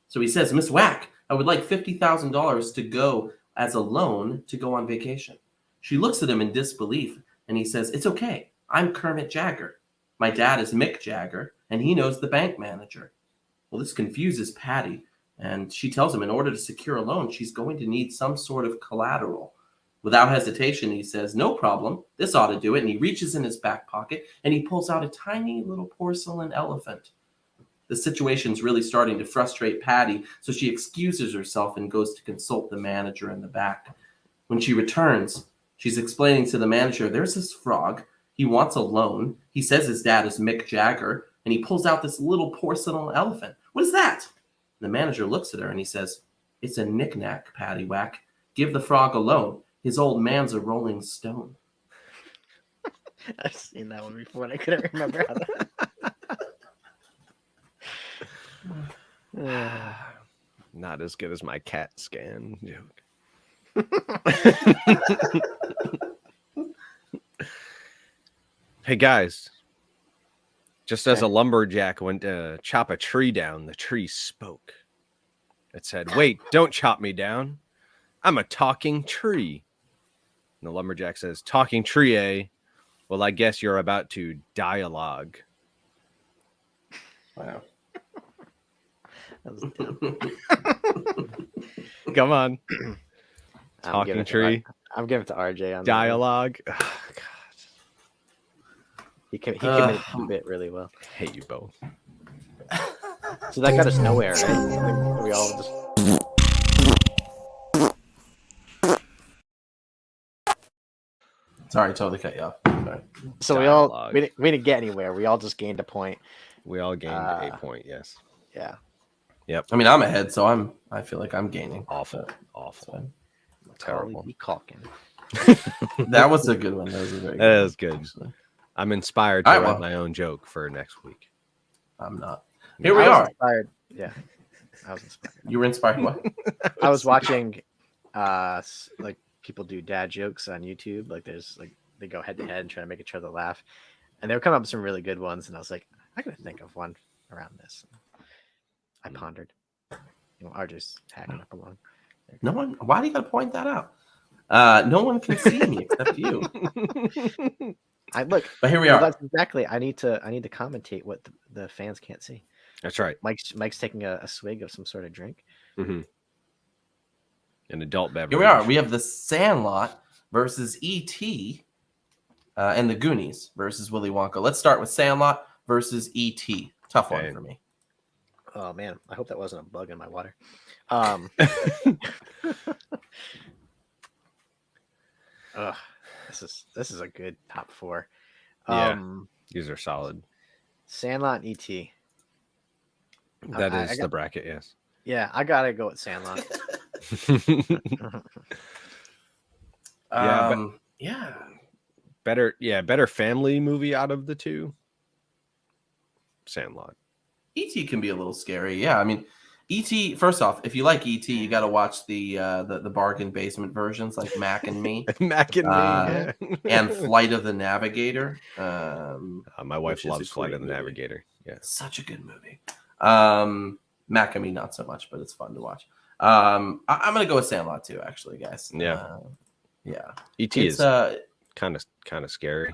So he says, "Miss Whack, I would like $50,000 to go as a loan to go on vacation." She looks at him in disbelief and he says, "It's okay. I'm Kermit Jagger. My dad is Mick Jagger and he knows the bank manager." Well, this confuses Patty, and she tells him in order to secure a loan, she's going to need some sort of collateral. Without hesitation, he says, "No problem. This ought to do it." And he reaches in his back pocket and he pulls out a tiny little porcelain elephant. The situation's really starting to frustrate Patty, so she excuses herself and goes to consult the manager in the back. When she returns, she's explaining to the manager, "There's this frog. He wants a loan. He says his dad is Mick Jagger, and he pulls out this little porcelain elephant. What is that?" The manager looks at her and he says, "It's a knick-knack, Patty Whack. Give the frog a loan. His old man's a rolling stone." I've seen that one before, and I couldn't remember how that. Not as good as my cat scan joke. Hey guys, just as a lumberjack went to chop a tree down, the tree spoke. It said, "Wait, don't chop me down. I'm a talking tree." And the lumberjack says, "Talking tree, eh? Well, I guess you're about to dialogue." Wow. That was dumb. Come on. I'm Talking giving it to tree. I'm giving it to RJ on Dialogue. Oh, God. He committed to the bit really well. I hate you both. So that got us nowhere, right? We all just. Sorry, totally cut you off. Sorry. So Dialogue. we didn't get anywhere. We all just gained a point. We all gained a point, yes. Yeah. Yep. I mean, I'm ahead, so I feel like I'm gaining. Awful. Terrible. Macaulay B. Culkin. That was a good one. That was a very good That one. is good. I'm inspired to write my own joke for next week. I'm not. Here we I was are. Inspired. Yeah. I was inspired. You were inspired what? I was watching like people do dad jokes on YouTube. Like there's like they go head to head and try to make each other laugh. And they were coming up with some really good ones. And I was like, I gotta think of one around this. I pondered. RJ's hacking up along. No one. Why do you got to point that out? No one can see me except you. I look, But here we are. That's exactly. I need to commentate what the fans can't see. That's right. Mike's taking a swig of some sort of drink. Mm-hmm. An adult beverage. Here we are. We have the Sandlot versus E.T. And the Goonies versus Willy Wonka. Let's start with Sandlot versus E.T. Tough one for me. Oh man, I hope that wasn't a bug in my water. This is a good top four. These are solid. Sandlot and E.T. That is the bracket, yes. Yeah, I gotta go with Sandlot. Yeah. Better family movie out of the two. Sandlot. E.T. can be a little scary. Yeah, I mean, E.T. First off, if you like E.T., you got to watch the bargain basement versions like Mac and Me, Mac and Me, and Flight of the Navigator. My wife loves Flight of the Navigator. Yeah, such a good movie. Mac and Me, not so much, but it's fun to watch. I'm gonna go with Sandlot too, actually, guys. Yeah. Yeah. E.T. is kind of scary.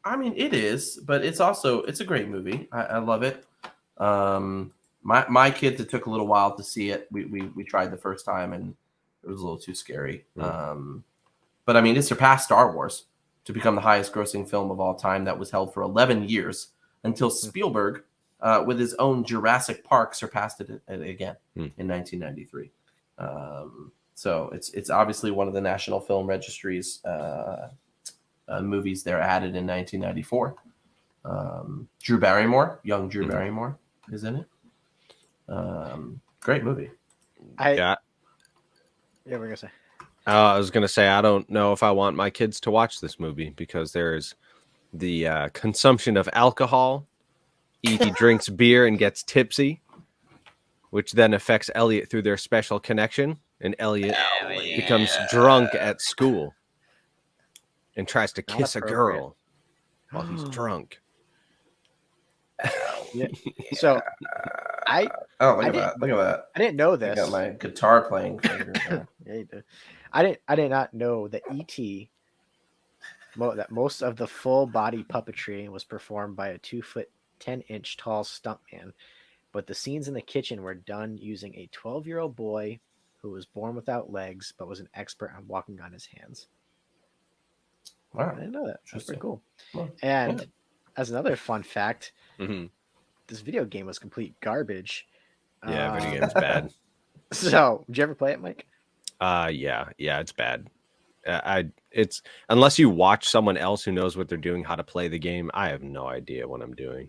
I mean, it is, but it's a great movie. I love it. My kids, it took a little while to see it. We tried the first time and it was a little too scary. But I mean, it surpassed Star Wars to become the highest grossing film of all time. That was held for 11 years until Spielberg, with his own Jurassic Park, surpassed it again in 1993. So it's obviously one of the National Film Registry's movies there added in 1994. Drew Barrymore, young Drew Barrymore, is in it. Great movie. Yeah, we're gonna say. I was gonna say I don't know if I want my kids to watch this movie because there's the consumption of alcohol. E.T. drinks beer and gets tipsy, which then affects Elliot through their special connection, and Elliot becomes drunk at school and tries to kiss a girl while he's drunk. Yeah. So I look at that. I didn't know I this. got my guitar playing finger. Yeah, you did. I did not know that E.T. that most of the full body puppetry was performed by a 2-foot 10-inch tall stuntman, but the scenes in the kitchen were done using a 12-year-old boy who was born without legs but was an expert on walking on his hands. Wow. I didn't know that. That's pretty cool. Well, And as another fun fact, Mm-hmm. this video game was complete garbage. Yeah, video game's bad. So, did you ever play it, Mike? Yeah, it's bad. It's unless you watch someone else who knows what they're doing, how to play the game. I have no idea what I'm doing.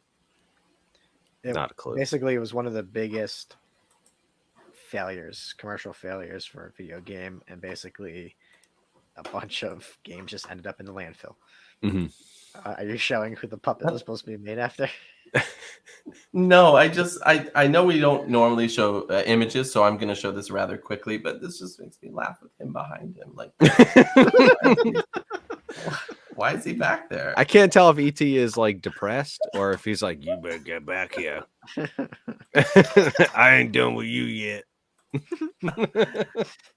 Not a clue. Basically, it was one of the biggest commercial failures for a video game, and basically a bunch of games just ended up in the landfill. Mm-hmm. Are you showing who the puppet is supposed to be made after? No, I know we don't normally show images, so I'm going to show this rather quickly, but this just makes me laugh with him behind him. Like, why is he back there? I can't tell if ET is like depressed or if he's like, you better get back here. I ain't done with you yet.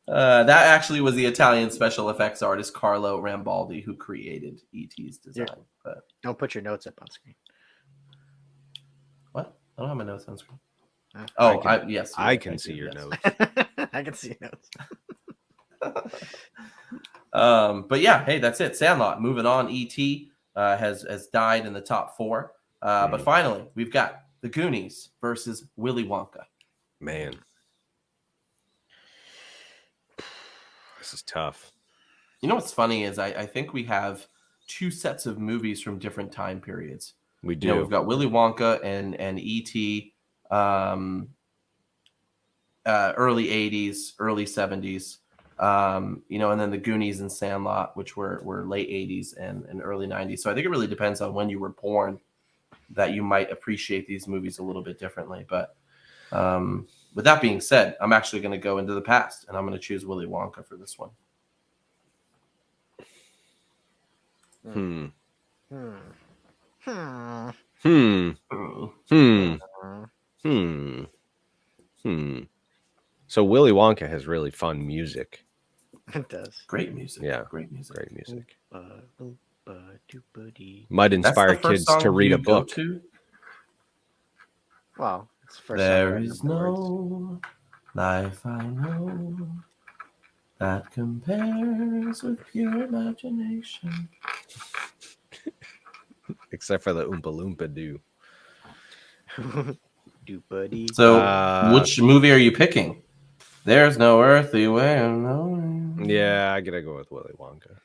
That actually was the Italian special effects artist Carlo Rambaldi who created ET's design. But Don't put your notes up on screen. what? I don't have my notes on screen. Yes, I can see your notes. I can see notes. But yeah, hey, that's it. Sandlot. Moving on. E.T. Has died in the top 4. But finally, we've got the Goonies versus Willy Wonka. Man, this is tough. You know what's funny is I think we have 2 sets of movies from different time periods. We do. You know, we've got Willy Wonka and E.T. Early 80s, early 70s. And then the Goonies and Sandlot, which were late 80s and early 90s. So I think it really depends on when you were born that you might appreciate these movies a little bit differently. But with that being said, I'm actually going to go into the past, and I'm going to choose Willy Wonka for this one. So Willy Wonka has really fun music. It does. Great music. Yeah. Great music. Great music. Might Might inspire kids to read a book. Well, it's the first There song is I remember words. no life I know that compares with pure imagination. Except for the Oompa Loompa Doo. Buddy. So, which movie are you picking? There's no earthly way of knowing. Yeah, I gotta go with Willy Wonka.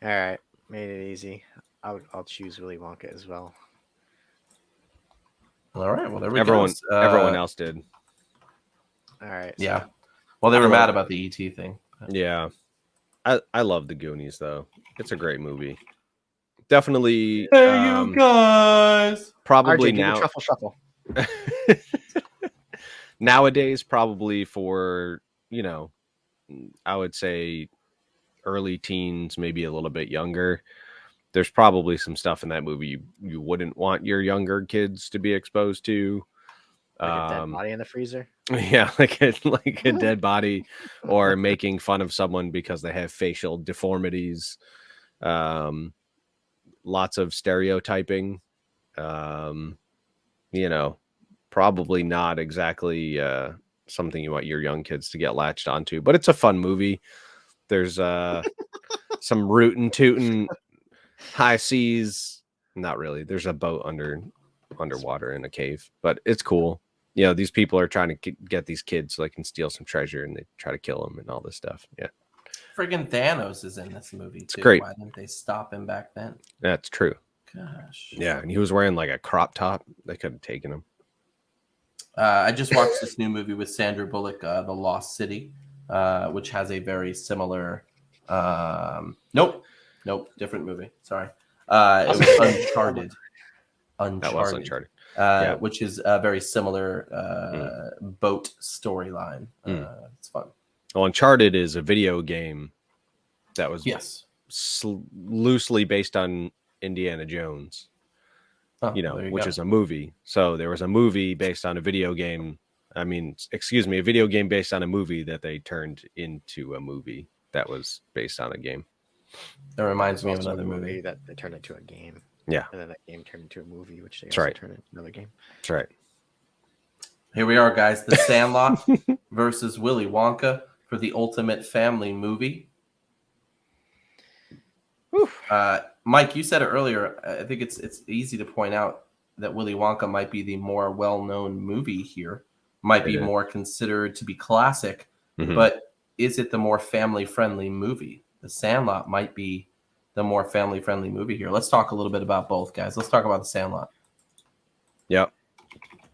All right, made it easy. I'll choose Willy Wonka as well. All right, well, there we Everyone go. everyone else did. All right. Yeah. Well, they were mad about the ET thing. Yeah. I love the Goonies though. It's a great movie. Definitely Hey, you guys. probably RJ, do the now truffle shuffle. nowadays probably for, I would say early teens, maybe a little bit younger. There's probably some stuff in that movie you wouldn't want your younger kids to be exposed to. Like a dead body in the freezer. Yeah, like a dead body, or making fun of someone because they have facial deformities. Lots of stereotyping. Probably not exactly something you want your young kids to get latched onto, but it's a fun movie. There's some rootin' tootin' high seas. Not really. There's a boat underwater in a cave, but it's cool. These people are trying to get these kids so they can steal some treasure, and they try to kill them and all this stuff. Yeah. Friggin' Thanos is in this movie too. It's great. Why didn't they stop him back then? That's true. Gosh. Yeah, and he was wearing like a crop top. They could have taken him. I just watched this new movie with Sandra Bullock, The Lost City, which has a very similar. Nope, different movie. Sorry, it was Uncharted. That was Uncharted. Which is a very similar boat storyline. It's fun. Well, Uncharted is a video game that was loosely based on Indiana Jones. Which is a movie. So there was a movie based on a video game. A video game based on a movie that they turned into a movie that was based on a game. That reminds me of another movie that they turned into a game. Yeah. And then that game turned into a movie, which they also turned into another game. That's right. Here we are, guys. The Sandlot versus Willy Wonka for the ultimate family movie. Mike, you said it earlier. I think it's easy to point out that Willy Wonka might be the more well-known movie here. Might be more considered to be classic, but is it the more family-friendly movie? The Sandlot might be the more family-friendly movie here. Let's talk a little bit about both, guys. Let's talk about the Sandlot. Yep.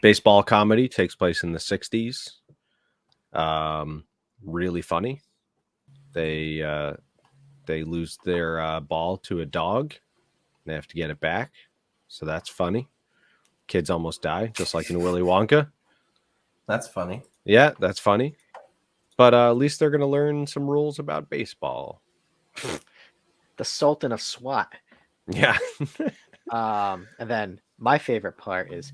Baseball comedy takes place in the 60s. Really funny. They lose their ball to a dog. They have to get it back. So that's funny. Kids almost die, just like in Willy Wonka. That's funny. Yeah, that's funny. But at least they're going to learn some rules about baseball. The Sultan of SWAT. Yeah. And then my favorite part is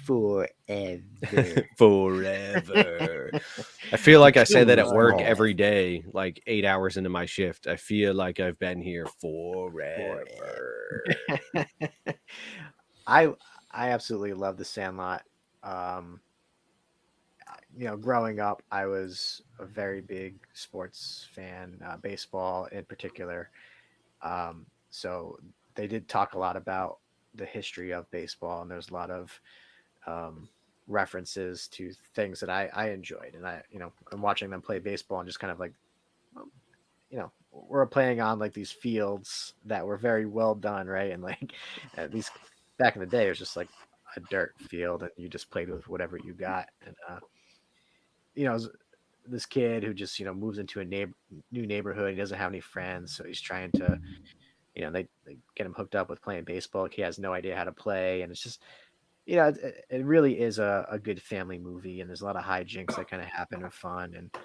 forever. Forever. I feel like I say that at work every day, like 8 hours into my shift. I feel like I've been here forever. I absolutely love The Sandlot. Growing up, I was a very big sports fan, baseball in particular. So they did talk a lot about the history of baseball, and there's a lot of references to things that I enjoyed, and I'm watching them play baseball and just kind of like, we're playing on like these fields that were very well done, right? And like at least back in the day, it was just like a dirt field, and you just played with whatever you got. And this kid who just moves into a new neighborhood. He doesn't have any friends, so he's trying to, they get him hooked up with playing baseball. He has no idea how to play, and it's just. It really is a good family movie, and there's a lot of hijinks that kind of happen and fun, and a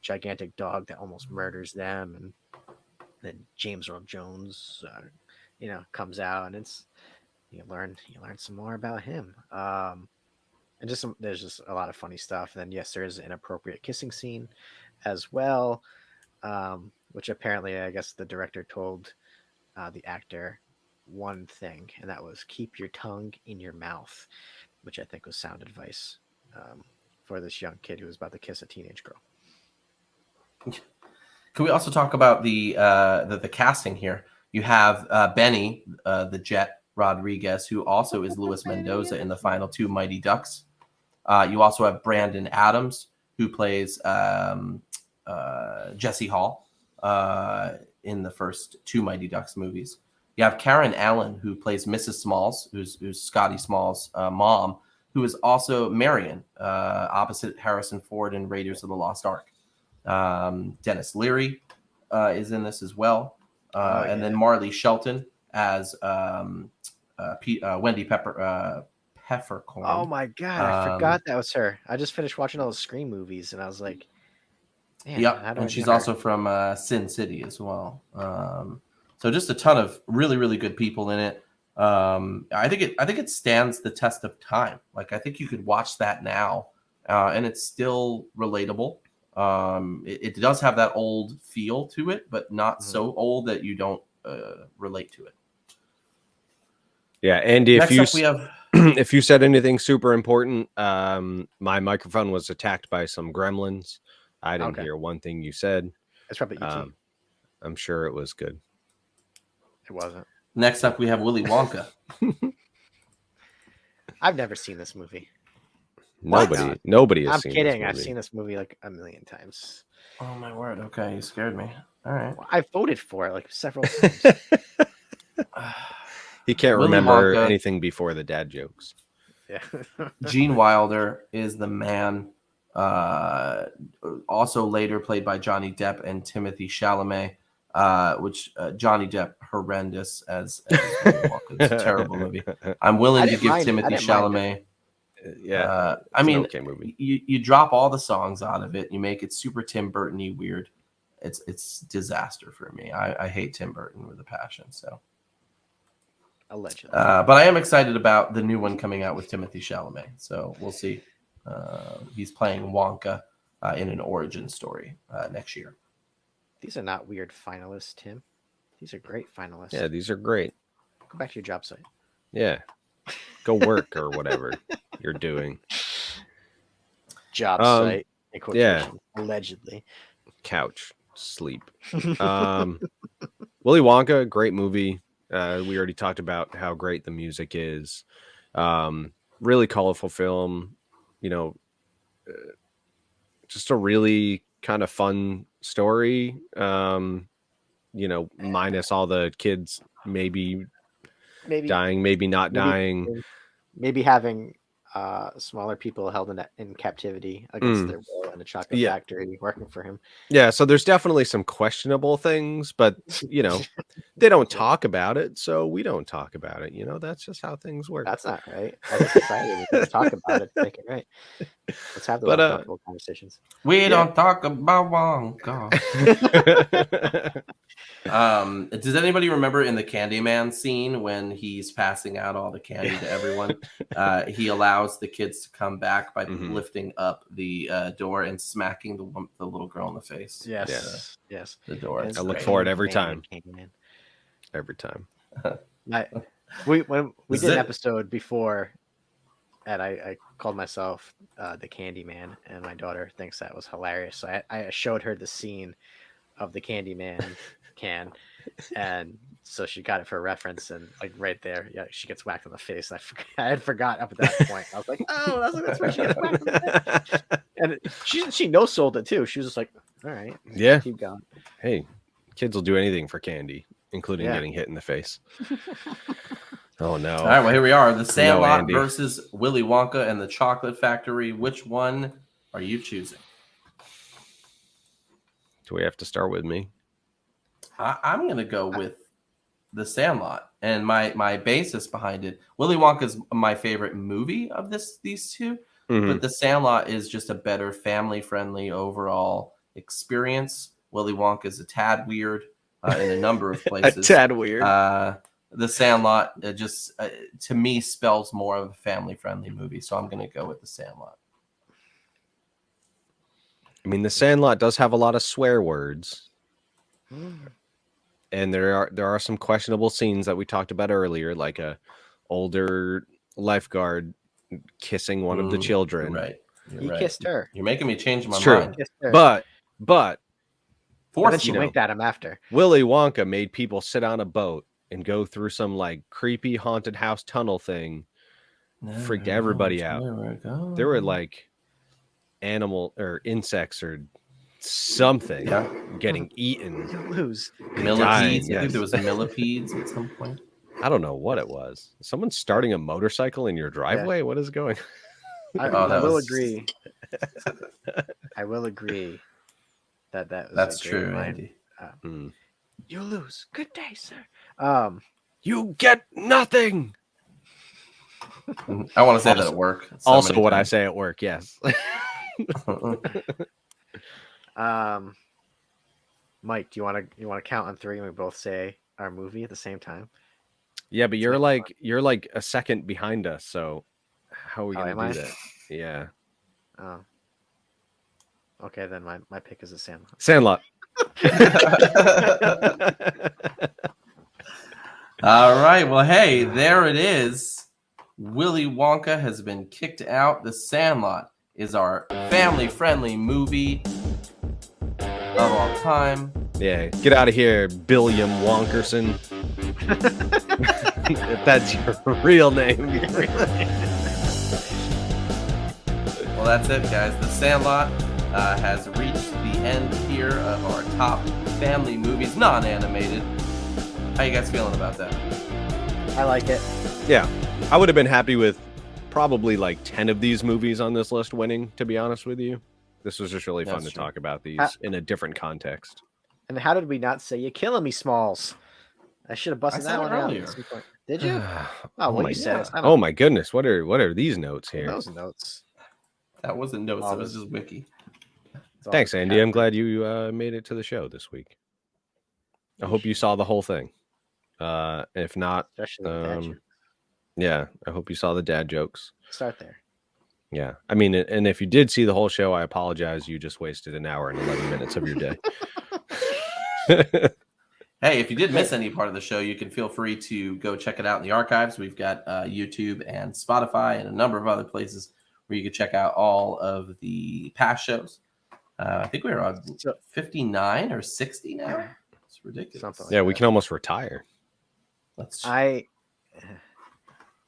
gigantic dog that almost murders them, and then James Earl Jones, comes out, and it's you learn some more about him, and there's just a lot of funny stuff. And then yes, there is an inappropriate kissing scene as well, which apparently I guess the director told the actor one thing, and that was keep your tongue in your mouth, which I think was sound advice for this young kid who was about to kiss a teenage girl. Can we also talk about the casting here? You have Benny, the Jet Rodriguez, who also is Luis Mendoza in the final two Mighty Ducks. You also have Brandon Adams, who plays Jesse Hall in the first two Mighty Ducks movies. You have Karen Allen, who plays Mrs. Smalls, who's Scotty Smalls' mom, who is also Marion, opposite Harrison Ford in Raiders of the Lost Ark. Dennis Leary is in this as well. And then Marley Shelton as Wendy Peppercorn. Oh my God, I forgot that was her. I just finished watching all the Scream movies, and I was like, man, yep, and she's also from Sin City as well. So just a ton of really, really good people in it. I think it stands the test of time. Like I think you could watch that now, and it's still relatable. It does have that old feel to it, but not so old that you don't relate to it. Yeah, Andy, Next up, we have if you said anything super important, my microphone was attacked by some gremlins. I didn't hear one thing you said. It's probably ET. I'm sure it was good. It wasn't. Next up, we have Willy Wonka. I've never seen this movie. Nobody has seen kidding. this movie. I've seen this movie like a million times. Oh my word! Okay, you scared me. All right. Well, I voted for it like several times. He can't Willy remember Wonka. anything before the dad jokes. Yeah. Gene Wilder is the man. Also later played by Johnny Depp and Timothy Chalamet. Which Johnny Depp horrendous as Willy Wonka. It's a terrible movie. I'm willing to give Timothy Chalamet. Yeah, I mean, okay movie. You drop all the songs out of it. You make it super Tim Burton-y weird. It's disaster for me. I hate Tim Burton with a passion. So, Allegedly. but I am excited about the new one coming out with Timothy Chalamet. So we'll see. He's playing Wonka in an origin story next year. These are not weird finalists, Tim. These are great finalists. Yeah, these are great. Go back to your job site. Yeah, go work or whatever you're doing. Job site. In quotation, allegedly. Couch, sleep. Willy Wonka, great movie. We already talked about how great the music is. Really colorful film. Just a really kind of fun story. Minus all the kids maybe dying, maybe not dying. Maybe having smaller people held in captivity against their will in a chocolate factory working for him. Yeah, so there's definitely some questionable things, but they don't talk about it, so we don't talk about it. That's just how things work. That's not right. As a society, we don't talk about it to make it right. Let's have those uncomfortable conversations. We don't talk about Wonka. Does anybody remember in the Candyman scene when he's passing out all the candy to everyone? He allows the kids to come back by lifting up the door and smacking the little girl in the face. Yes. The door. I look for it every time. Every time. When we did an episode before, and I called myself the Candyman, and my daughter thinks that was hilarious. So I showed her the scene of the Candyman can, and so she got it for a reference, and like right there, she gets whacked in the face. I had forgot up at that point. I was like, oh, that's where she gets whacked in the face. And she no-sold it too. She was just like, all right, keep going. Hey, kids will do anything for candy, including getting hit in the face. Oh no! All right, well here we are: the Sandlot versus Willy Wonka and the Chocolate Factory. Which one are you choosing? Do we have to start with me? I'm going to go with the Sandlot, and my basis behind it. Willy Wonka is my favorite movie of these two, but the Sandlot is just a better family-friendly overall experience. Willy Wonka is a tad weird in a number of places. A tad weird. The Sandlot just to me spells more of a family-friendly movie, so I'm going to go with the Sandlot. I mean, the Sandlot does have a lot of swear words. And there are some questionable scenes that we talked about earlier, like a older lifeguard kissing one of the children. You're right. Kissed her. You're making me change my mind. But then she winked at him after. Willy Wonka made people sit on a boat and go through some like creepy haunted house tunnel thing. Freaked everybody out. There were like animal or insects or something getting eaten. You lose. Millipedes. I think there was millipedes at some point. I don't know what it was. Someone starting a motorcycle in your driveway? Yeah. What is going on? I will agree. I will agree that's true, Andy. You lose. Good day, sir. You get nothing. I want to say that at work. Also what I say at work, yes. Mike, do you want to count on three and we both say our movie at the same time? Yeah, but you're like a second behind us, so how are we gonna do that? Yeah. Oh. Okay, then my pick is a Sandlot. Sandlot. All right. Well, hey, there it is. Willy Wonka has been kicked out. The Sandlot is our family-friendly movie of all time. Yeah, get out of here, Billiam Wonkerson. If that's your real name. Well, that's it, guys. The Sandlot has reached the end here of our top family movies, non-animated. How you guys feeling about that? I like it. Yeah, I would have been happy with probably like 10 of these movies on this list winning, to be honest with you. This was just really fun to talk about these in a different context. And how did we not say "You're killing me, Smalls"? I should have busted that one earlier. out. Did you? Oh, well, you said it. Oh my goodness, what are these notes here? Those notes. That wasn't notes. That was just wiki. Thanks, Andy. I'm glad you made it to the show this week. I hope you saw the whole thing. If not, yeah, I hope you saw the dad jokes. Start there. Yeah, I mean, and if you did see the whole show, I apologize. You just wasted an hour and 11 minutes of your day. Hey, if you did miss any part of the show, you can feel free to go check it out in the archives. We've got YouTube and Spotify and a number of other places where you can check out all of the past shows. I think we're on 59 or 60 now. It's ridiculous. Like we can almost retire.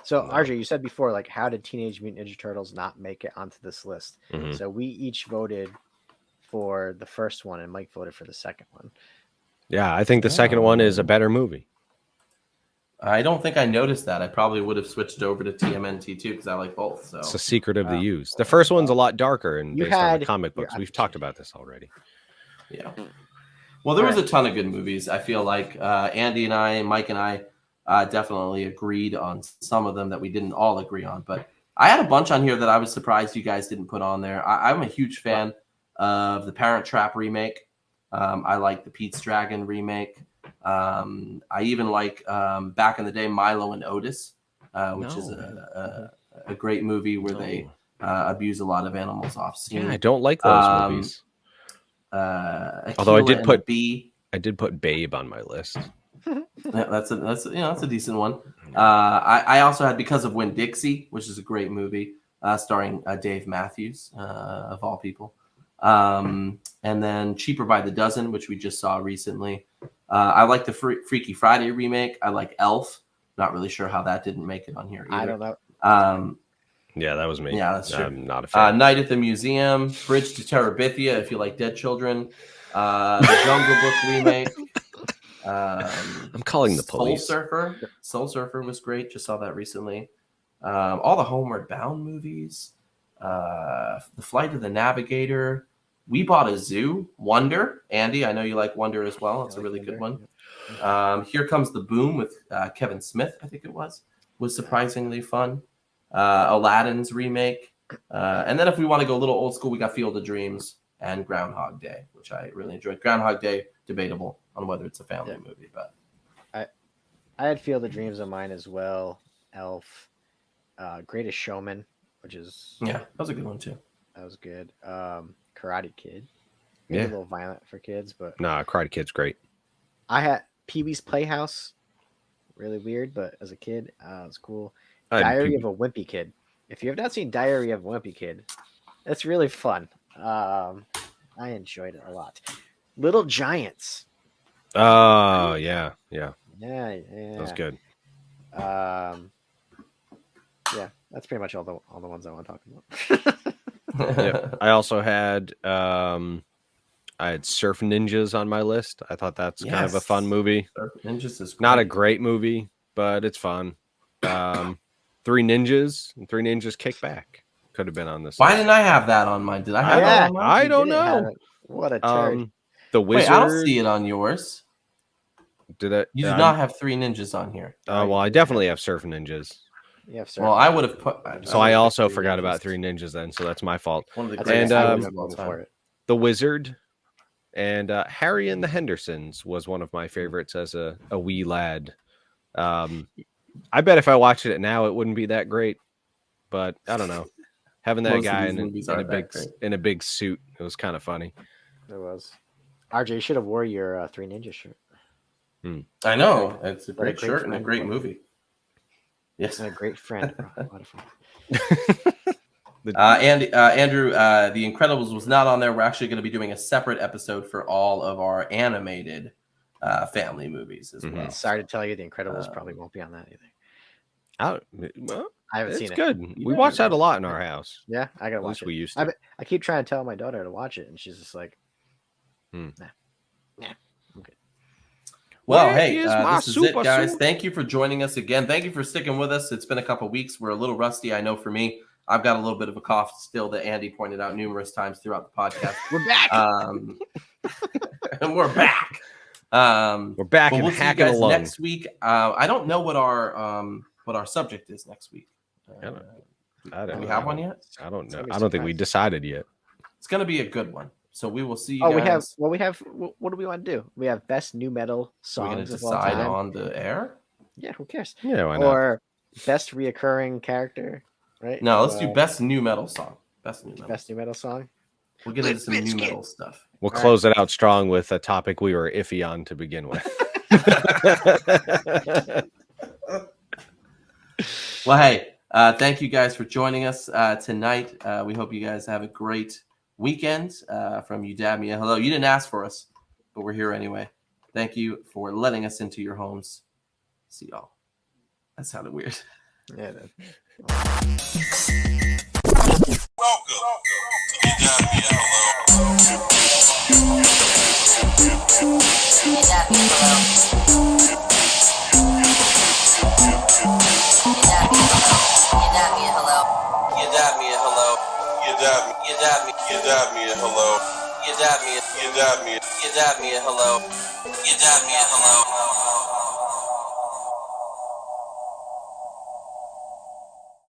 So RJ, you said before, like, how did Teenage Mutant Ninja Turtles not make it onto this list? Mm-hmm. So we each voted for the first one, and Mike voted for the second one. Yeah, I think the second one is a better movie. I don't think I noticed that. I probably would have switched over to TMNT too because I like both. So it's a secret of the use. The first one's a lot darker and based on the comic books. We've talked about this already. Yeah. Well, there was a ton of good movies. I feel like Andy and I, Mike and I, definitely agreed on some of them that we didn't all agree on. But I had a bunch on here that I was surprised you guys didn't put on there. I'm a huge fan of the Parent Trap remake. I like the Pete's Dragon remake. I even like back in the day Milo and Otis, which is a great movie where they abuse a lot of animals off scene. Yeah, I don't like those movies. Although I did put Babe on my list. That's a decent one. I also had Because of Winn-Dixie, which is a great movie starring Dave Matthews of all people. And then Cheaper by the Dozen, which we just saw recently. I like the Freaky Friday remake. I like Elf. Not really sure how that didn't make it on here either. I don't know. Yeah, that was me. Yeah, that's true. I'm not a fan. Night at the Museum, Bridge to Terabithia, if you like Dead Children. The Jungle Book remake. I'm calling the police. Soul Surfer was great. Just saw that recently. All the Homeward Bound movies. The Flight of the Navigator. We Bought a Zoo. Wonder. Andy, I know you like Wonder as well. It's a really good one. Here Comes the Boom with Kevin Smith, I think it was surprisingly fun. Aladdin's remake. And then if we want to go a little old school, we got Field of Dreams and Groundhog Day, which I really enjoyed. Groundhog Day, debatable on whether it's a family movie, but I had Field of Dreams on mine as well. Elf, Greatest Showman, which is that was a good one too. That was good. Karate Kid, maybe a little violent for kids, but Karate Kid's great. I had Pee-wee's Playhouse, really weird, but as a kid, it was cool. Diary of a Wimpy Kid. If you have not seen Diary of a Wimpy Kid, it's really fun. I enjoyed it a lot. Little Giants. Oh yeah. Yeah. That was good. Yeah, that's pretty much all the ones I want to talk about. Yep. I also had I had Surf Ninjas on my list. I thought that's kind of a fun movie. Surf Ninjas is great. Not a great movie, but it's fun. Three Ninjas Kick Back could have been on this. Why list. didn't I have that on mine? Did I have that on mine? I don't know. What a turd. The Wizard. Wait, I don't see it on yours. Did it? You do not have Three Ninjas on here. Well, I definitely have Surf Ninjas. Yeah, well, I would have put. So I also forgot about Three Ninjas then, so that's my fault. One of the and The Wizard and Harry and the Hendersons was one of my favorites as a wee lad. I bet if I watched it now, it wouldn't be that great. But I don't know. Having that guy in a big suit, it was kind of funny. It was. RJ, you should have wore your Three Ninjas shirt. I know. It's a What a great great shirt and a friend. great movie. Yes. And a great friend, bro. A lot of fun. Andrew, The Incredibles was not on there. We're actually going to be doing a separate episode for all of our animated family movies as well. Sorry to tell you, The Incredibles probably won't be on that either. Well, I haven't it's seen it. good. We watch that a lot in our house. Yeah, I gotta At watch least it. we used to. I keep trying to tell my daughter to watch it, and she's just like, "Nah, I'm good." Well, Where hey, is my this is it, super guys. suit? Thank you for joining us again. Thank you for sticking with us. It's been a couple weeks. We're a little rusty, I know, for me. I've got a little bit of a cough still that Andy pointed out numerous times throughout the podcast. We're back. And we're back. We're back but and we'll see you hacking guys along. next week. I don't know what our subject is next week. Do we have one yet? I don't know. It's gonna be I don't think we surprise. decided yet. It's going to be a good one. So we will see you Oh, guys. we have. What do we want to do? We have best new metal We're going songs to of all decide time. on the air. Yeah, who cares? Yeah, why not? Or best reoccurring character, right? No, let's do best new metal song. Best new metal. best new metal song. We'll get into some new metal stuff. We'll All close it out strong with a topic we were iffy on to begin with. Well, hey, thank you guys for joining us tonight. We hope you guys have a great weekend. From You Dab Me a Hello. You didn't ask for us, but we're here anyway. Thank you for letting us into your homes. See y'all. That sounded weird. Yeah. That, You dab me a hello.